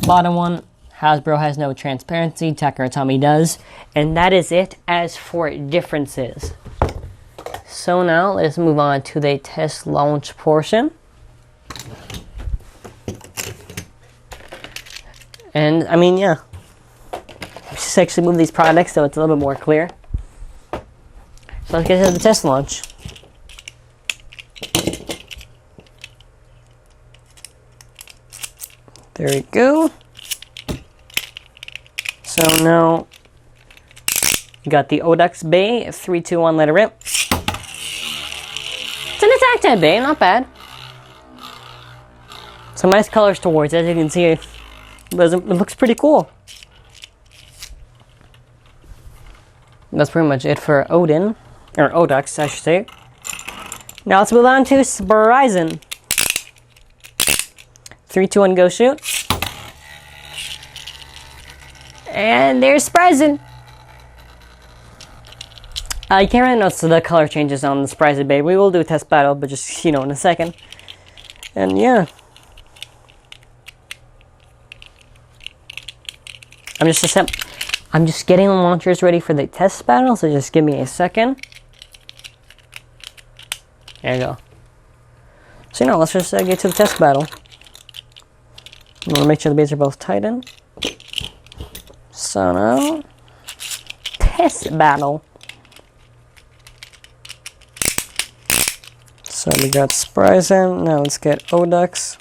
A: Bottom one, Hasbro has no transparency. Takara Tomy does. And that is it as for differences. So now, let's move on to the test launch portion. And, I mean, yeah. Let's just actually move these products so it's a little bit more clear. So let's get to the test launch. There we go. So now, you got the Odax Bay, 3, 2, 1, let it rip. It's an attack type Bay, not bad. Some nice colors towards it, as you can see. It looks pretty cool. That's pretty much it for Odin, or Odax, I should say. Now let's move on to Spryzen. 3, 2, 1, go shoot. And there's Spryzen. You can't really notice the color changes on the Spryzen Bay. We will do a test battle, but just, in a second. And yeah. I'm just getting the launchers ready for the test battle, so just give me a second. There you go. So let's just get to the test battle. I'm going to make sure the bays are both tightened. So now, test battle. So we got Spryzen. Now let's get Odax.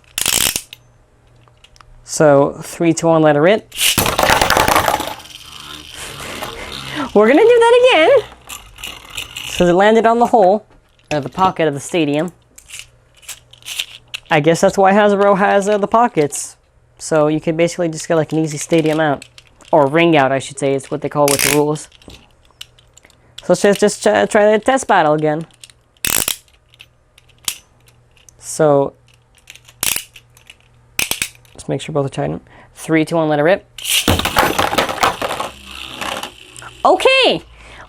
A: So 3, 2, 1, let her rip. We're gonna do that again. So it landed on the hole, or the pocket of the stadium. I guess that's why Hasbro has the pockets. So you can basically just get like an easy stadium out. Or ring out, I should say, is what they call it with the rules. So let's just try the test battle again. So, let's make sure both are tight. 3, 2, 1, let it rip. Okay,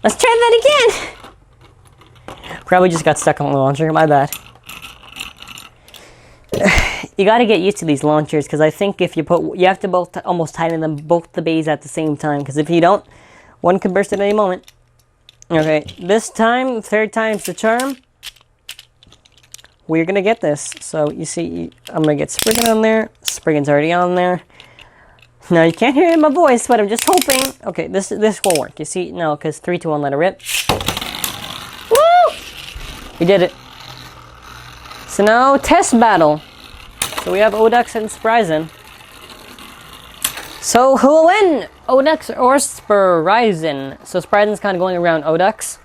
A: let's try that again. Probably just got stuck on the launcher, my bad. You got to get used to these launchers, because I think if you have to both almost tighten them both the bays at the same time, because if you don't, one could burst at any moment. Okay, this time, third time's the charm. We're gonna get this. So you see, I'm gonna get Spriggan on there. Spriggan's already on there. Now you can't hear my voice, but I'm just hoping. Okay, this will work. You see, no, because 3, 2, 1, let it rip. Woo! We did it. So now test battle. So we have Odax and Spryzen. So who will win? Odax or Spryzen? So Spryzen's kind of going around Odax.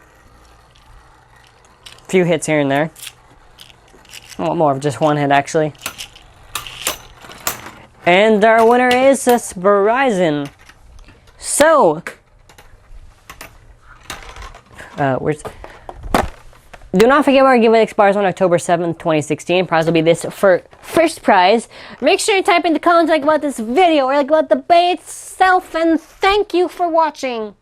A: A few hits here and there. Well, more of just one hit actually. And our winner is Spryzen. So, do not forget our giveaway expires on October 7th, 2016. Prize will be this for first prize. Make sure you type in the comments like about this video or like about the bait itself, and thank you for watching.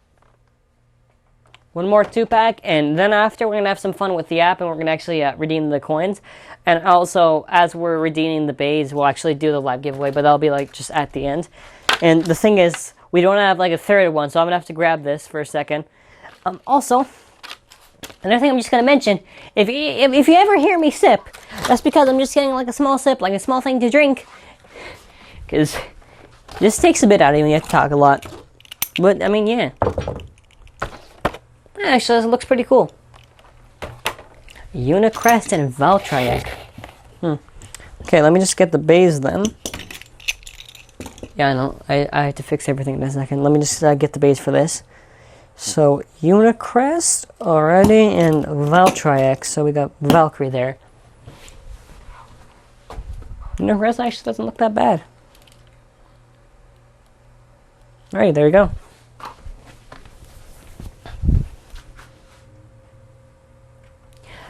A: One more 2-pack, and then after we're going to have some fun with the app, and we're going to actually redeem the coins. And also, as we're redeeming the bays, we'll actually do the live giveaway, but that'll be like just at the end. And the thing is, we don't have like a third one, so I'm going to have to grab this for a second. Also, another thing I'm just going to mention, if you ever hear me sip, that's because I'm just getting like a small sip, like a small thing to drink. Because this takes a bit out of you when you have to talk a lot. But, I mean, yeah. Actually, this looks pretty cool. Unicrest and Valtry. Okay, let me just get the bays then. Yeah, I know. I have to fix everything in a second. Let me just get the bays for this. So, Unicrest already, and Valtry. So we got Valkyrie there. Unicrest actually doesn't look that bad. Alright, there you go.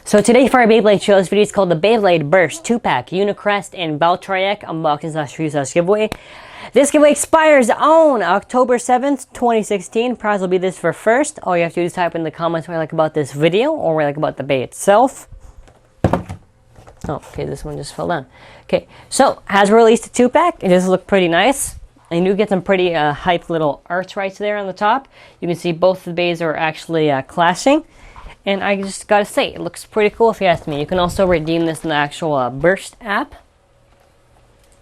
A: So today for our Beyblade show, this video is called the Beyblade Burst 2-pack Unicrest and Valtry unboxing / giveaway. This giveaway expires on October 7th, 2016. Prize will be this for first. All you have to do is type in the comments what you like about this video or what you like about the bay itself. Oh, okay, this one just fell down. Okay, so has released a 2-pack. It does look pretty nice. And you do get some pretty hyped little arts right there on the top. You can see both the bays are actually clashing. And I just gotta say, it looks pretty cool if you ask me. You can also redeem this in the actual Burst app.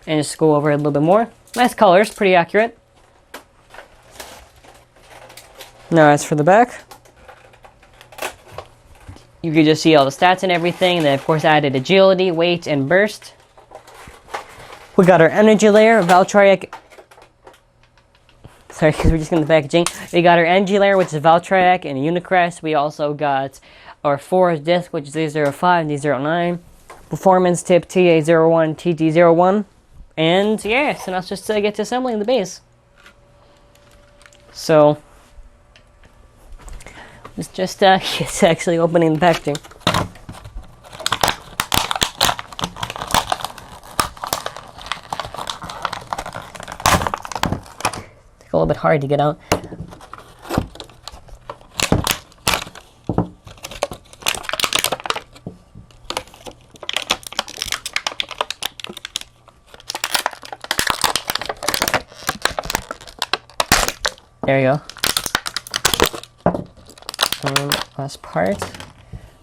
A: And just go over it a little bit more. Nice colors, pretty accurate. Now as for the back, you can just see all the stats and everything. They of course added agility, weight, and burst. We got our energy layer, Valtry. Sorry, because we're just in the packaging. We got our energy layer, which is Valtry and Unicrest. We also got our Force disc, which is A05 and D09. Performance tip TA01, TD01. And yeah, so now let's just get to assembling the base. So, it's just it's actually opening the packaging. It's a little bit hard to get out. There you go. Last part.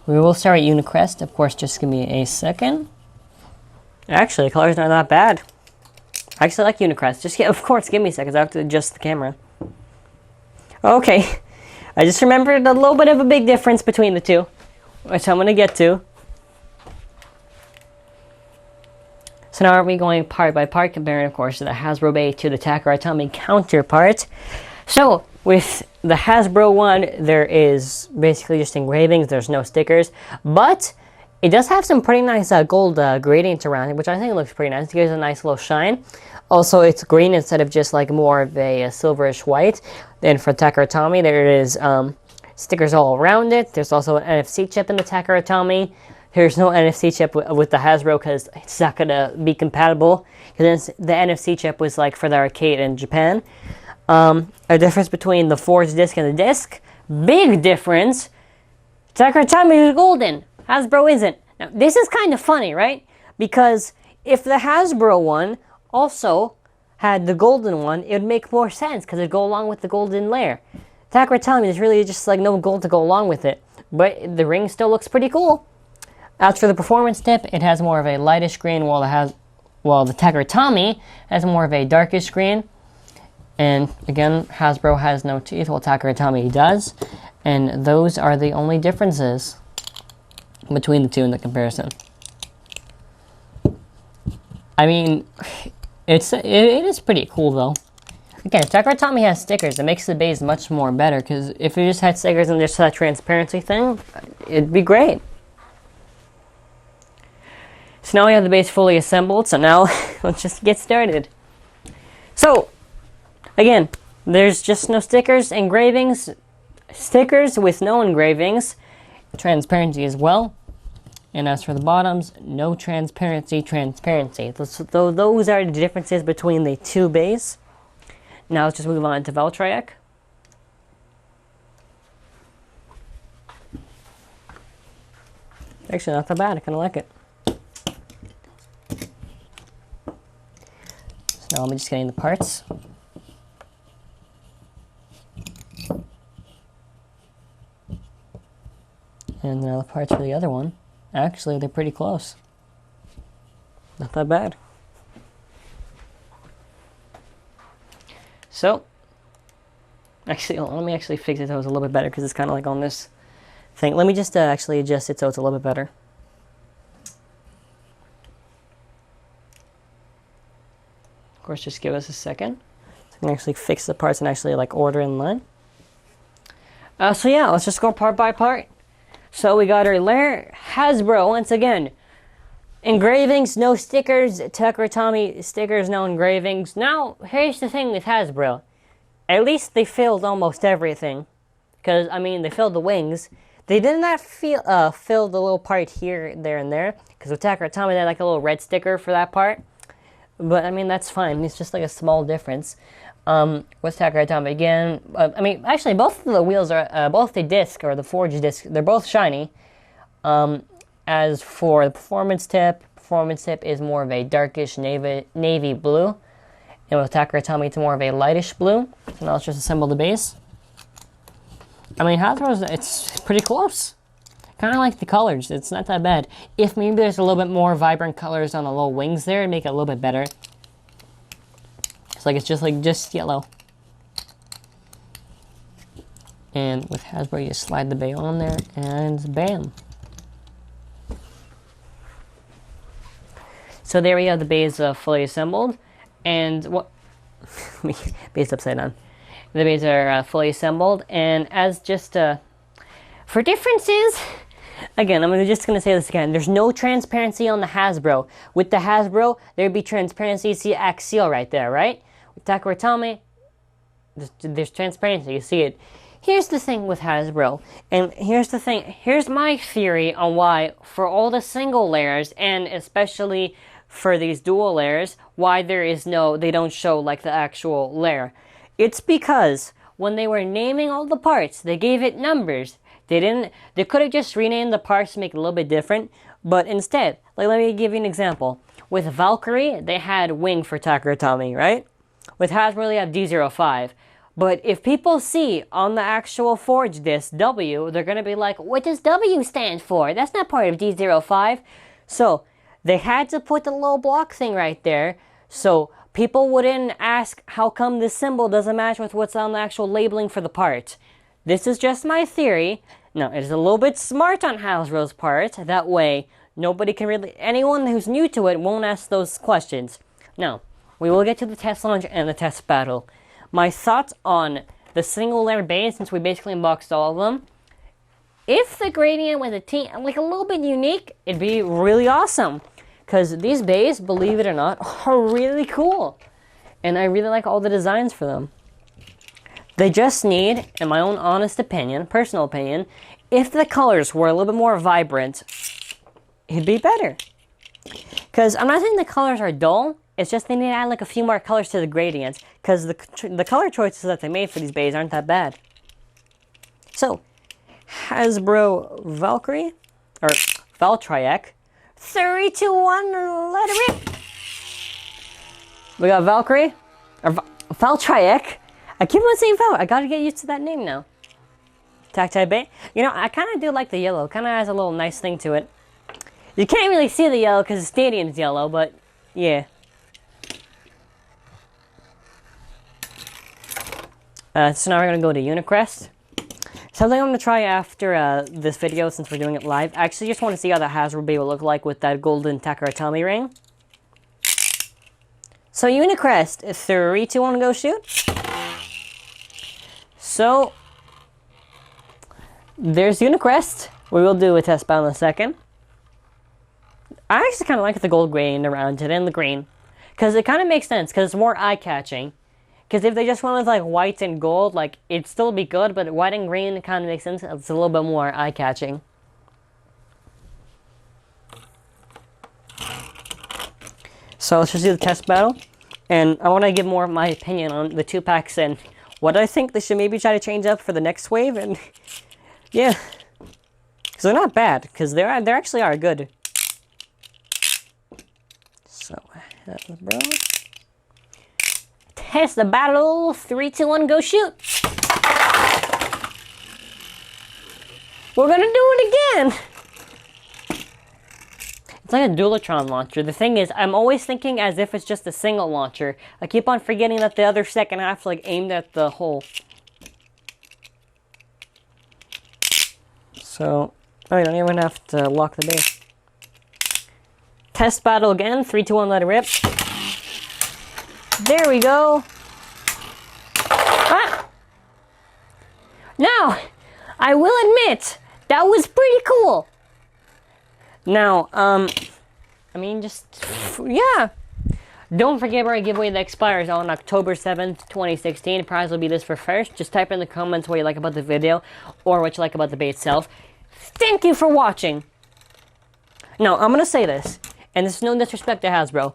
A: We will start at Unicrest. Of course, just give me a second. Actually, the colors aren't that bad. I actually like Unicrest. Just of course, give me a second. I have to adjust the camera. Okay. I just remembered a little bit of a big difference between the two, which I'm going to get to. So now are we going part by part, comparing, of course, the Hasbro Bay to the Takara counterpart. So with the Hasbro one, there is basically just engravings. There's no stickers, but it does have some pretty nice gold gradients around it, which I think looks pretty nice. It gives a nice little shine. Also, it's green instead of just like more of a silverish white. Then for Takara there is stickers all around it. There's also an NFC chip in the Takara. There's no NFC chip with the Hasbro because it's not going to be compatible. Because the NFC chip was like for the arcade in Japan. A difference between the forged disc and the disc. Big difference. Takara is golden. Hasbro isn't. Now, this is kind of funny, right? Because if the Hasbro one also had the golden one, it would make more sense because it'd go along with the golden layer. Takara there's really just like no gold to go along with it. But the ring still looks pretty cool. As for the performance tip, it has more of a lightish green, while the Takara has more of a darkish green. And again, Hasbro has no teeth, while Takara does. And those are the only differences between the two in the comparison. I mean, it is pretty cool though. Again, if Takara has stickers, it makes the base much more better, because if you just had stickers and just that transparency thing, it'd be great. So now we have the base fully assembled, so now let's just get started. So, again, there's just no stickers, engravings, stickers with no engravings, transparency as well. And as for the bottoms, no transparency. Those are the differences between the two bays. Now let's just move on to Valtry. Actually, not that bad. I kind of like it. So now I'm just getting the parts. And now the parts for the other one. Actually, they're pretty close. Not that bad. So, actually, let me actually fix it so it's a little bit better, because it's kind of like on this thing. Let me just actually adjust it so it's a little bit better. Of course, just give us a second. So I can actually fix the parts and actually like order in line. So yeah, let's just go part by part. So we got our layer, Hasbro, once again. Engravings, no stickers. Takara stickers, no engravings. Now, here's the thing with Hasbro. At least they filled almost everything. Because, I mean, they filled the wings. They did not fill the little part here, there, and there. Because with Takara they had like a little red sticker for that part. But, I mean, that's fine. It's just like a small difference. With Takara again, I mean, actually, both of the wheels are, both the disc, or the forged disc, they're both shiny. As for the performance tip is more of a darkish navy blue. And with Takara it's more of a lightish blue. So now let's just assemble the base. I mean, Hasbro's, it's pretty close. Kind of like the colors, it's not that bad. If maybe there's a little bit more vibrant colors on the little wings there, it'd make it a little bit better. It's like, it's just yellow. And with Hasbro, you just slide the bay on there, and bam. So there we have the bays fully assembled, and what? Bays upside down. The bays are fully assembled, and as just for differences, again, I'm just gonna say this again. There's no transparency on the Hasbro. With the Hasbro, there'd be transparency. You see axial right there, right? With Takara there's transparency. You see it. Here's the thing with Hasbro, and here's the thing. Here's my theory on why, for all the single layers, and especially for these dual layers, why they don't show like the actual layer. It's because when they were naming all the parts, they gave it numbers. They could have just renamed the parts to make it a little bit different, but instead, like, let me give you an example. With Valkyrie, they had wing for Takara, right? With Hasbro, they have D05. But if people see on the actual forged disc W, they're going to be like, what does W stand for? That's not part of D05. So they had to put the little block thing right there, so people wouldn't ask how come this symbol doesn't match with what's on the actual labeling for the part. This is just my theory. Now, it is a little bit smart on Hasbro's part. That way, nobody can really, anyone who's new to it won't ask those questions. Now, we will get to the test launch and the test battle. My thoughts on the single layer base, since we basically unboxed all of them. If the gradient was like a little bit unique, it'd be really awesome. Because these bays, believe it or not, are really cool. And I really like all the designs for them. They just need, in my own honest opinion, personal opinion, if the colors were a little bit more vibrant, it'd be better. Because I'm not saying the colors are dull, it's just they need to add like a few more colors to the gradients. Because the color choices that they made for these bays aren't that bad. So, Hasbro Valtry, or Valtry, 3, 2, 1, let it rip! We got Valkyrie, or Valtry. I keep on saying Val. I gotta get used to that name now. Tactile Bay. You know, I kind of do like the yellow. Kind of has a little nice thing to it. You can't really see the yellow because the stadium's yellow, but yeah. So now we're gonna go to Unicrest. Something I'm gonna try after this video, since we're doing it live. I actually just want to see how the Hasbro Bay will look like with that golden Takaratomi ring. So Unicrest, 3, 2, 1, go shoot. So there's Unicrest. We will do a test battle in a second. I actually kind of like the gold grain around it and the green, because it kind of makes sense, because it's more eye-catching. Because if they just went with like white and gold, like it'd still be good, but white and green kind of makes sense. It's a little bit more eye-catching. So let's just do the test battle, and I want to give more of my opinion on the 2-packs and what I think they should maybe try to change up for the next wave, and yeah, because they're not bad, because they actually are good. So bro, test the battle. 3, 2, 1, go shoot. We're gonna do it again. It's like a Dualitron launcher. The thing is, I'm always thinking as if it's just a single launcher. I keep on forgetting that the other second half's like aimed at the hole. So, I don't even have to lock the base. Test battle again. 3, 2, 1, let it rip. There we go. Ah! Now, I will admit, that was pretty cool. Now, I mean, just, yeah. Don't forget our giveaway that expires on October 7th, 2016. The prize will be this for first. Just type in the comments what you like about the video or what you like about the bait itself. Thank you for watching. Now, I'm going to say this, and this is no disrespect to Hasbro.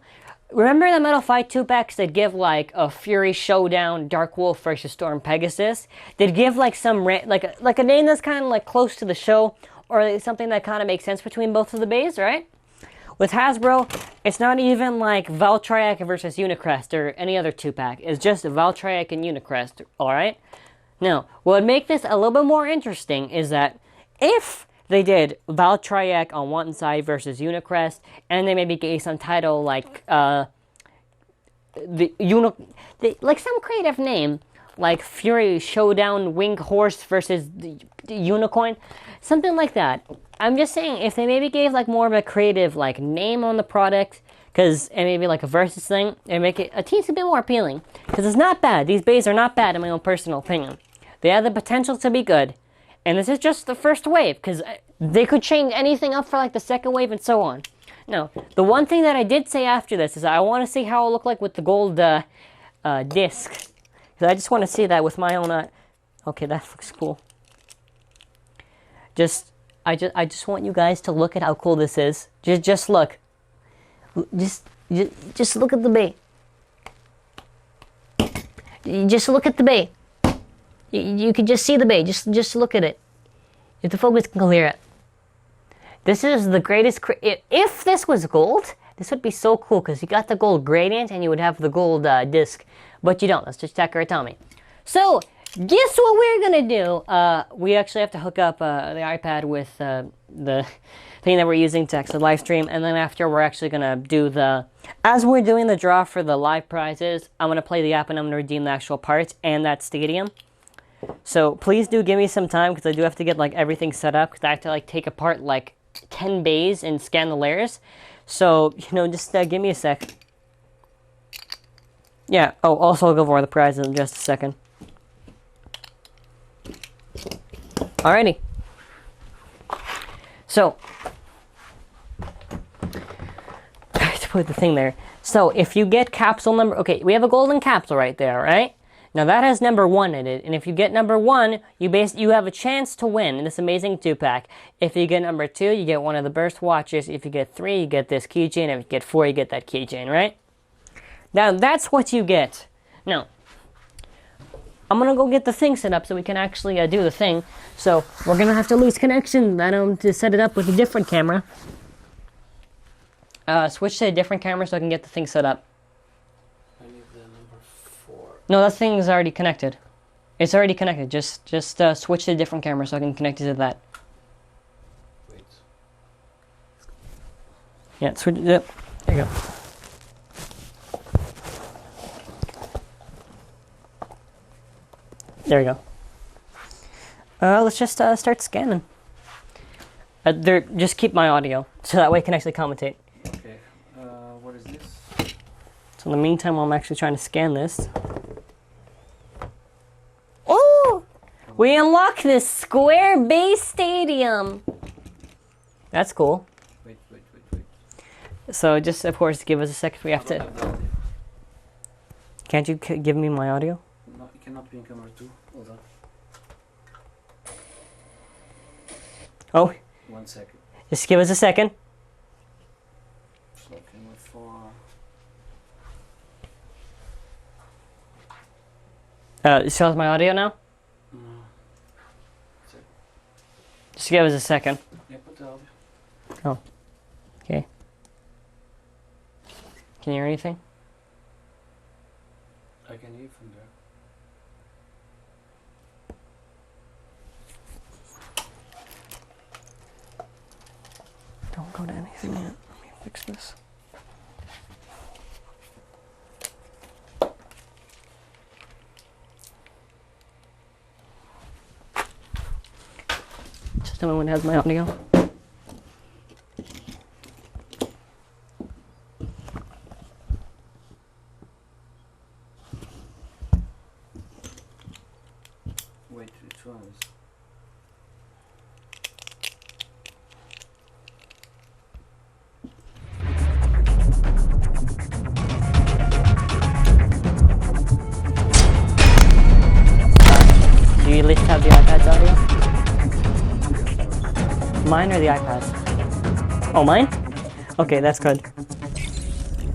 A: Remember the Metal Fight 2-packs that give like a Fury Showdown, Dark Wolf versus Storm Pegasus? They'd give like some, like a name that's kind of like close to the show, or something that kind of makes sense between both of the bays, right? With Hasbro, it's not even like Valtry versus Unicrest or any other 2-pack. It's just Valtry and Unicrest, alright? Now, what would make this a little bit more interesting is that if they did Valtry on one side versus Unicrest, and they maybe gave some title like, like some creative name, like Fury Showdown Wing Horse versus the Unicorn, something like that. I'm just saying, if they maybe gave like more of a creative like name on the product, and maybe like a versus thing, and make it a teensy bit more appealing. Because it's not bad. These bays are not bad in my own personal opinion. They have the potential to be good. And this is just the first wave, because they could change anything up for like the second wave and so on. Now, the one thing that I did say after this is I want to see how it'll look like with the gold disc. Because I just want to see that with my own okay, that looks cool. I just want you guys to look at how cool this is. Just look. Just look at the bay. Just look at the bay. You can just see the bay. Just look at it. If the focus can clear it. This is the greatest. If this was gold, this would be so cool because you got the gold gradient and you would have the gold disc, but you don't. That's just Takaratomi. So guess what we're gonna do? We actually have to hook up the iPad with the thing that we're using to actually live stream, and then after we're actually gonna do as we're doing the draw for the live prizes, I'm gonna play the app and I'm gonna redeem the actual parts and that stadium. So please do give me some time because I do have to get like everything set up because I have to like take apart like 10 bays and scan the layers. So, you know, just give me a sec. Yeah, oh, also I'll go over the prizes in just a second. Alrighty. So, I have to put the thing there. So, if you get capsule number... Okay, we have a golden capsule right there, right? Now, that has number 1 in it. And if you get number 1, you have a chance to win this amazing 2-pack. If you get number 2, you get one of the burst watches. If you get 3, you get this keychain. If you get 4, you get that keychain, right? Now, that's what you get. Now, I'm going to go get the thing set up so we can actually do the thing. So, we're going to have to lose connection to set it up with a different camera. Switch to a different camera so I can get the thing set up.
B: I need the number 4.
A: No, that thing is already connected. It's already connected. Just switch to a different camera so I can connect it to that.
B: Wait.
A: Yeah, switch. Yep. There you go. There we go. Let's just start scanning. Just keep my audio, so that way I can actually commentate.
B: Okay. What is this?
A: So in the meantime, while I'm actually trying to scan this... Oh! We unlocked this square base stadium! That's cool.
B: Wait.
A: So just, of course, give us a second. We have to... Can't you give me my audio?
B: No, it cannot be in camera 2. Hold on.
A: Oh,
B: 1 second.
A: just give us a second.
B: So camera 4.
A: It shows my audio now?
B: No. Check.
A: Just give us a second.
B: Yeah, put the audio.
A: Oh. Okay. Can you hear anything?
B: I can hear from there.
A: Don't go to anything yet. Let me fix this. Just tell me when it has my audio.
B: Wait, which one is?
A: Do you at least have the iPad's audio? Mine or the iPad's? Oh, mine? Okay, that's good.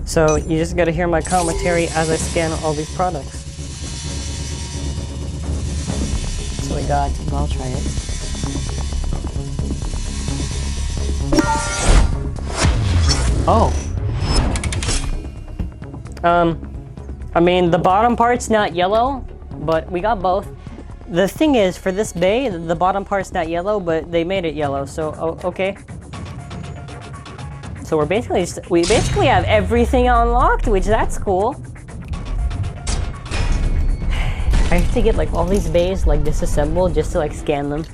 A: So you just gotta hear my commentary as I scan all these products. So we got Valtry. Oh. I mean, the bottom part's not yellow, but we got both. The thing is, for this bay, the bottom part's not yellow, but they made it yellow, so, okay. So we basically have everything unlocked, which that's cool. I have to get like all these bays like disassembled just to like scan them.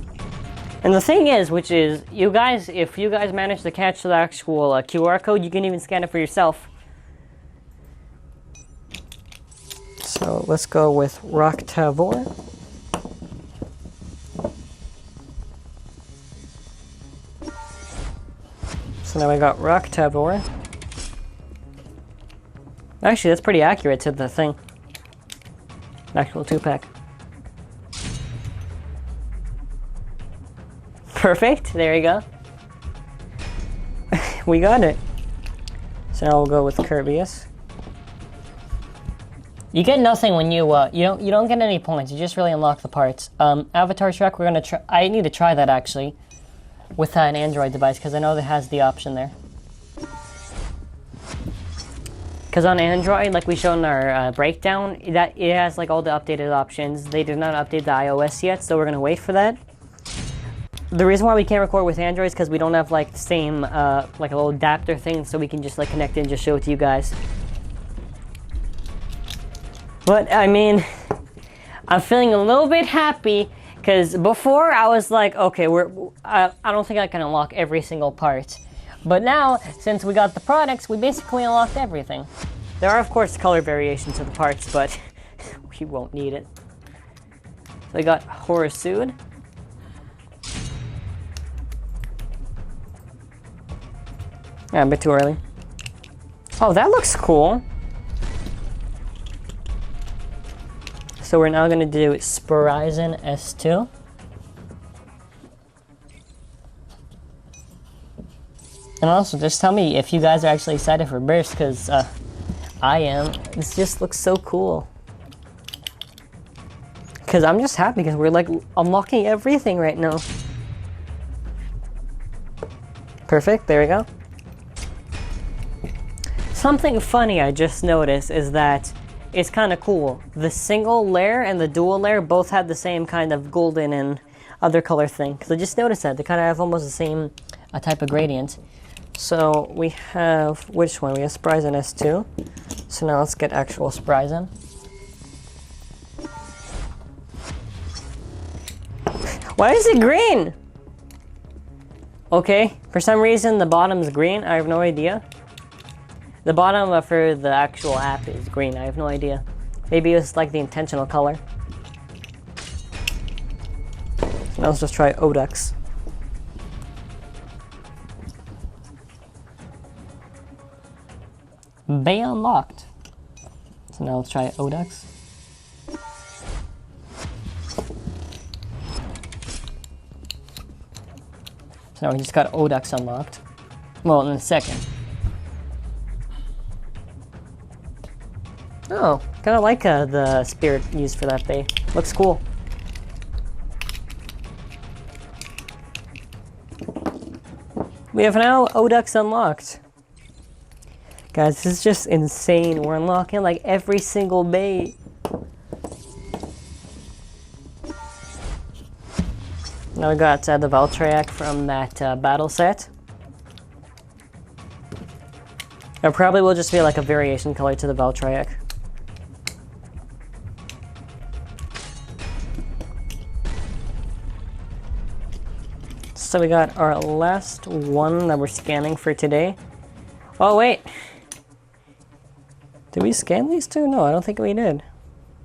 A: And the thing is, which is, you guys, if you guys manage to catch the actual QR code, you can even scan it for yourself. So let's go with Rocktavor. So now we got Rocktavor. Actually, that's pretty accurate to the thing. Actual 2-pack. Perfect. There you go. We got it. So now we'll go with Kerbeus. You get nothing when you don't get any points. You just really unlock the parts. Avatar track. We're gonna try. I need to try that actually with an Android device because I know that has the option there. Because on Android, like we showed in our breakdown, that it has like all the updated options. They did not update the iOS yet, so we're gonna wait for that. The reason why we can't record with Android is because we don't have like the same like a little adapter thing, so we can just like connect it and just show it to you guys. But I mean, I'm feeling a little bit happy Because before I was like, okay, I don't think I can unlock every single part. But now, since we got the products, we basically unlocked everything. There are, of course, color variations of the parts, but we won't need it. So we got Horus. Yeah, a bit too early. Oh, that looks cool. So we're now gonna do Spryzen S2. And also, just tell me if you guys are actually excited for Burst, because I am. This just looks so cool. Because I'm just happy because we're like unlocking everything right now. Perfect, there we go. Something funny I just noticed is that it's kind of cool. The single layer and the dual layer both have the same kind of golden and other color thing. Because I just noticed that. They kind of have almost the same type of gradient. So we have, which one? We have Spryzen S2. So now let's get actual Spryzen. Why is it green? Okay, for some reason the bottom is green. I have no idea. The bottom for the actual app is green. I have no idea. Maybe it's like the intentional color. Now let's just try Odax. Bay unlocked. So now let's try Odax. So now we just got Odax unlocked. Well, in a second. Oh, kind of like the spirit used for that bay. Looks cool. We have now Odax unlocked. Guys, this is just insane. We're unlocking like every single bay. Now we got the Valtry from that battle set. It probably will just be like a variation color to the Valtry. So we got our last one that we're scanning for today. Oh wait, did we scan these two? No, I don't think we did.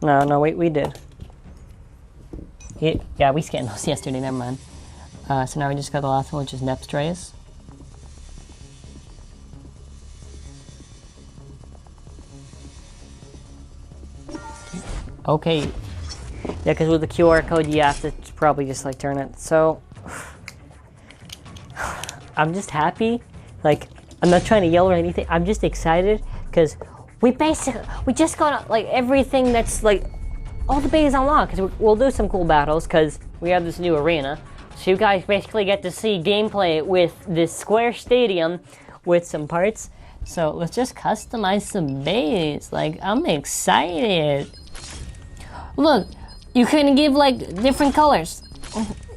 A: No, wait, we did. Yeah, we scanned those yesterday, never mind. So now we just got the last one, which is Neptune. Okay, yeah, because with the QR code you have to probably just like turn it. So I'm just happy. Like, I'm not trying to yell or anything. I'm just excited because we just got like everything that's like all the bays unlocked. Because we'll do some cool battles because we have this new arena. So you guys basically get to see gameplay with this square stadium with some parts. So let's just customize some bays. Like, I'm excited. Look, you can give like different colors.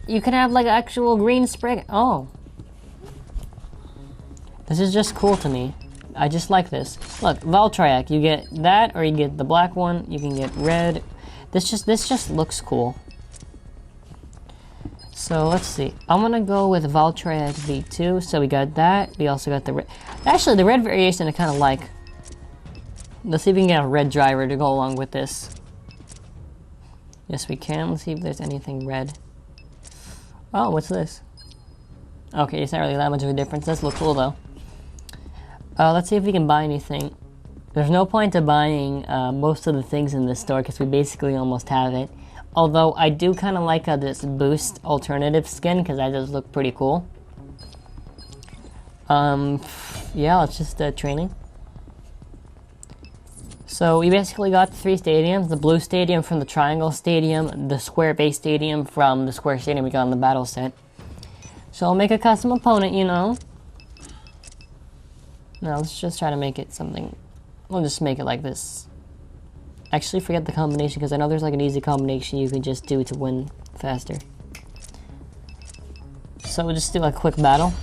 A: You can have like actual green spray. Oh. This is just cool to me. I just like this. Look, Valtry, you get that or you get the black one. You can get red. This just looks cool. So let's see. I'm gonna go with Valtry V2. So we got that. We also got the red. Actually, the red variation I kind of like. Let's see if we can get a red driver to go along with this. Yes, we can. Let's see if there's anything red. Oh, what's this? Okay, it's not really that much of a difference. Does look cool though. Let's see if we can buy anything. There's no point to buying most of the things in this store because we basically almost have it. Although I do kind of like this boost alternative skin because that does look pretty cool. Yeah, it's just training. So we basically got the 3 stadiums. The blue stadium from the triangle stadium, the square base stadium from the square stadium we got in the battle set. So I'll make a custom opponent, you know. Now let's just try to make it something. We'll just make it like this. Actually, forget the combination because I know there's like an easy combination you can just do to win faster. So we'll just do a quick battle.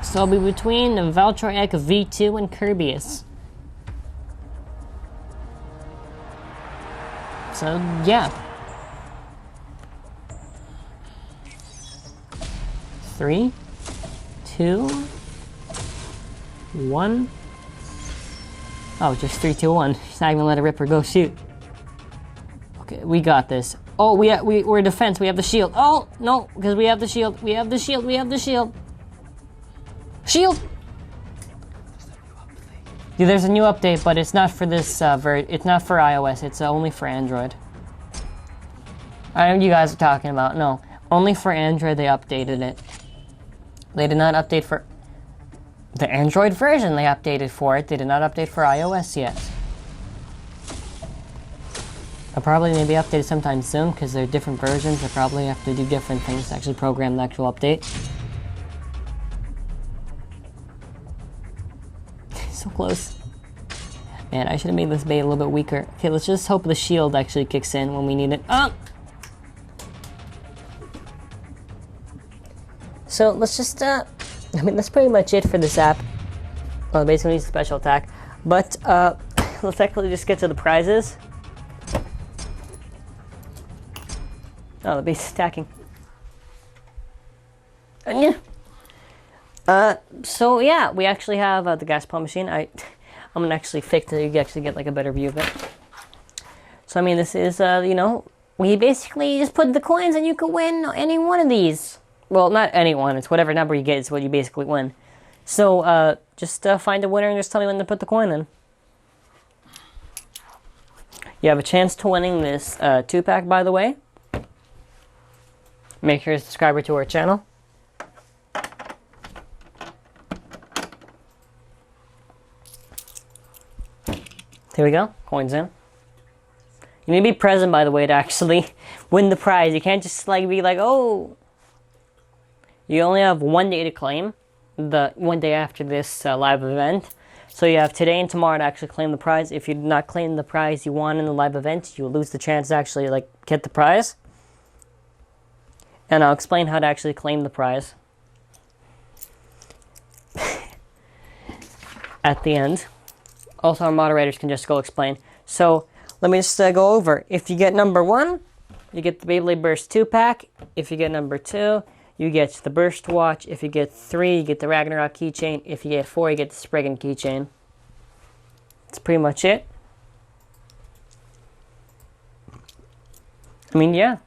A: So it'll be between the Valtry V2 and Kerbeus. So yeah. 3, 2, 1. Oh, just 3, 2, 1. She's not even let a ripper go shoot. Okay, we got this. Oh, we're defense. We have the shield. Oh, no, because we have the shield. We have the shield. We have the shield. Shield! Yeah, there's a new update, but it's not for this it's not for iOS. It's only for Android. I know what you guys are talking about. No, only for Android they updated it. They did not update for the Android version. They updated for it. They did not update for iOS yet. I'll probably maybe update sometime soon because they're different versions. They probably have to do different things to actually program the actual update. So close. Man, I should have made this bait a little bit weaker. Okay, let's just hope the shield actually kicks in when we need it. Oh! So let's just, I mean, that's pretty much it for this app. Well, basically needs a special attack. But, let's actually just get to the prizes. Oh, the base is attacking. Yeah. So yeah, we actually have the gas pump machine. I'm gonna actually fix it so you actually get like a better view of it. So I mean, this is you know, we basically just put the coins and you can win any one of these. Well, not any one. It's whatever number you get is what you basically win. So just find a winner and just tell me when to put the coin in. You have a chance to winning this 2-pack, by the way. Make sure you're a subscriber to our channel. Here we go, coins in. You need to be present, by the way, to actually win the prize. You can't just like be like, oh. You only have 1 day to claim, the 1 day after this live event. So you have today and tomorrow to actually claim the prize. If you do not claim the prize you won in the live event, you will lose the chance to actually like get the prize. And I'll explain how to actually claim the prize at the end. Also, our moderators can just go explain. So, let me just go over. If you get number 1, you get the Beyblade Burst 2-pack. If you get number 2, you get the Burst Watch. If you get 3, you get the Ragnarok keychain. If you get 4, you get the Spryzen keychain. That's pretty much it. I mean, yeah.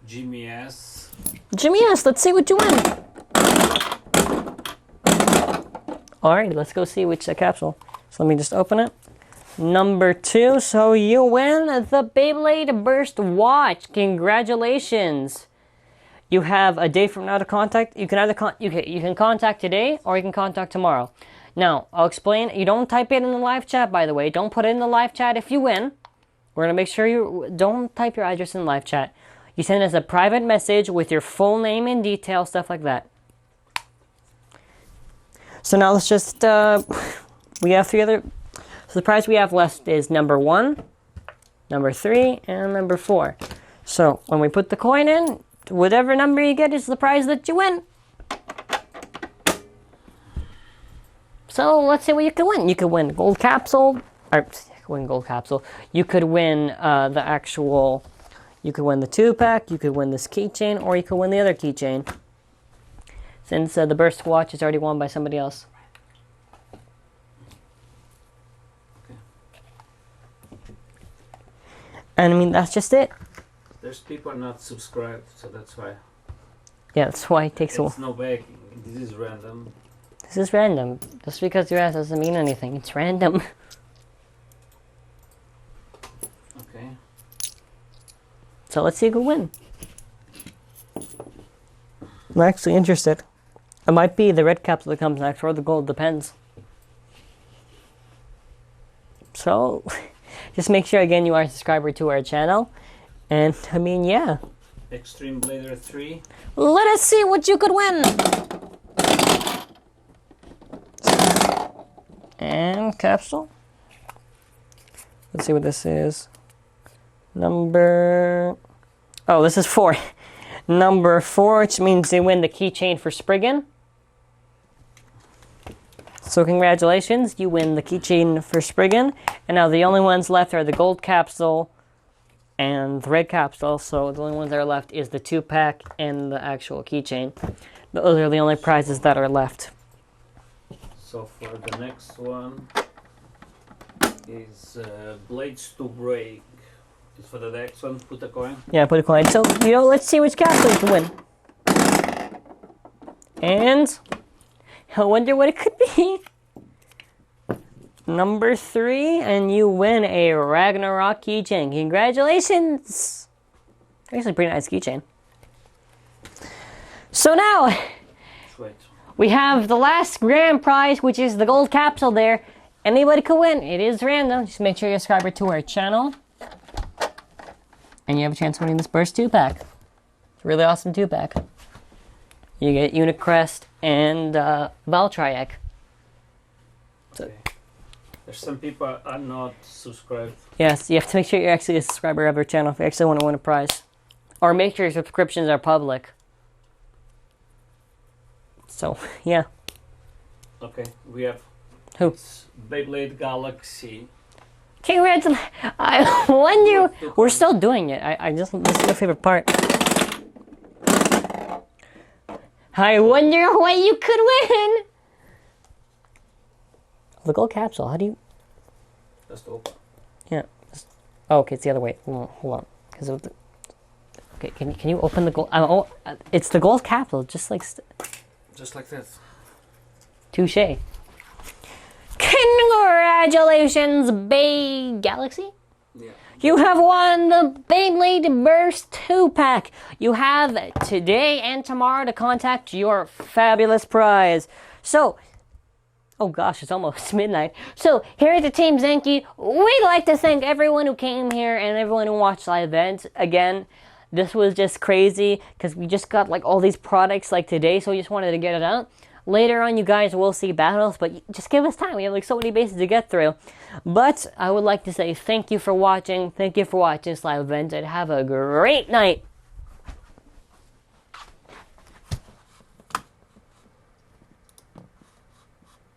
B: Jimmy S.
A: Jimmy S, let's see what you win. Alright, let's go see which capsule. So let me just open it. Number 2, so you win the Beyblade Burst Watch. Congratulations. You have a day from now to contact. You can either you can contact today or you can contact tomorrow. Now, I'll explain. You don't type it in the live chat, by the way. Don't put it in the live chat if you win. We're going to make sure you don't type your address in live chat. You send us a private message with your full name and details, stuff like that. So now let's just, we have 3 other, so the prize we have left is number 1, number 3, and number 4. So when we put the coin in, whatever number you get is the prize that you win. So let's see what you can win. You could win gold capsule, or you could win gold capsule. You could win the actual, you could win the 2-pack, you could win this keychain, or you could win the other keychain. Since the Burst Watch is already won by somebody else.
B: Okay.
A: And I mean, that's just it.
B: There's people not subscribed, so that's why.
A: Yeah, that's why it takes a while.
B: It's no baking. This is random.
A: This is random. Just because your ass doesn't mean anything. It's random.
B: Okay.
A: So let's see who win. I'm actually interested. It might be the red capsule that comes next or the gold, depends. So, just make sure again you are a subscriber to our channel. And, I mean, yeah.
B: Extreme Blader 3.
A: Let us see what you could win! And capsule. Let's see what this is. Number... Oh, this is 4. Number 4, which means they win the keychain for Spryzen. So congratulations, you win the keychain for Spryzen. And now the only ones left are the gold capsule and the red capsule. So the only ones that are left is the 2-pack and the actual keychain. Those are the only prizes that are left.
B: So for the next one is Blades to Break. It's for the next one. Put a coin.
A: Yeah, put a coin. So, let's see which capsule you can win. And I wonder what it could be. Number 3, and you win a Ragnarok keychain. Congratulations! Actually, pretty nice keychain. So now,
B: Wait.
A: we have the last grand prize, which is the gold capsule there. Anybody could win. It is random. Just make sure you're subscribed to our channel. And you have a chance of winning this Burst 2-pack. It's a really awesome 2-pack. You get Unicrest and Valtry.
B: Okay. There's some people are not subscribed.
A: Yes, you have to make sure you're actually a subscriber of our channel if you actually want to win a prize. Or make sure your subscriptions are public. So, yeah.
B: Okay, we have
A: Who?
B: it's Beyblade Galaxy.
A: Congratulations. I wonder... We're still doing it. This is my favorite part. I wonder what you could win. The gold capsule. How do you...
B: Just open.
A: Yeah. Oh, okay, it's the other way. Hold on. Because of the... Okay, can you open the gold... it's the gold capsule, just like...
B: Just like this.
A: Touché. Congratulations, Bay Galaxy.
B: Yeah.
A: You have won the Beyblade Burst 2-pack. You have today and tomorrow to contact your fabulous prize. So, oh gosh, it's almost midnight. So, here at the Team Zankye, we'd like to thank everyone who came here and everyone who watched the event. Again, this was just crazy because we just got like all these products like today, so we just wanted to get it out. Later on, you guys will see battles, but just give us time. We have like so many bases to get through. But I would like to say thank you for watching. Thank you for watching this live event, and have a great night.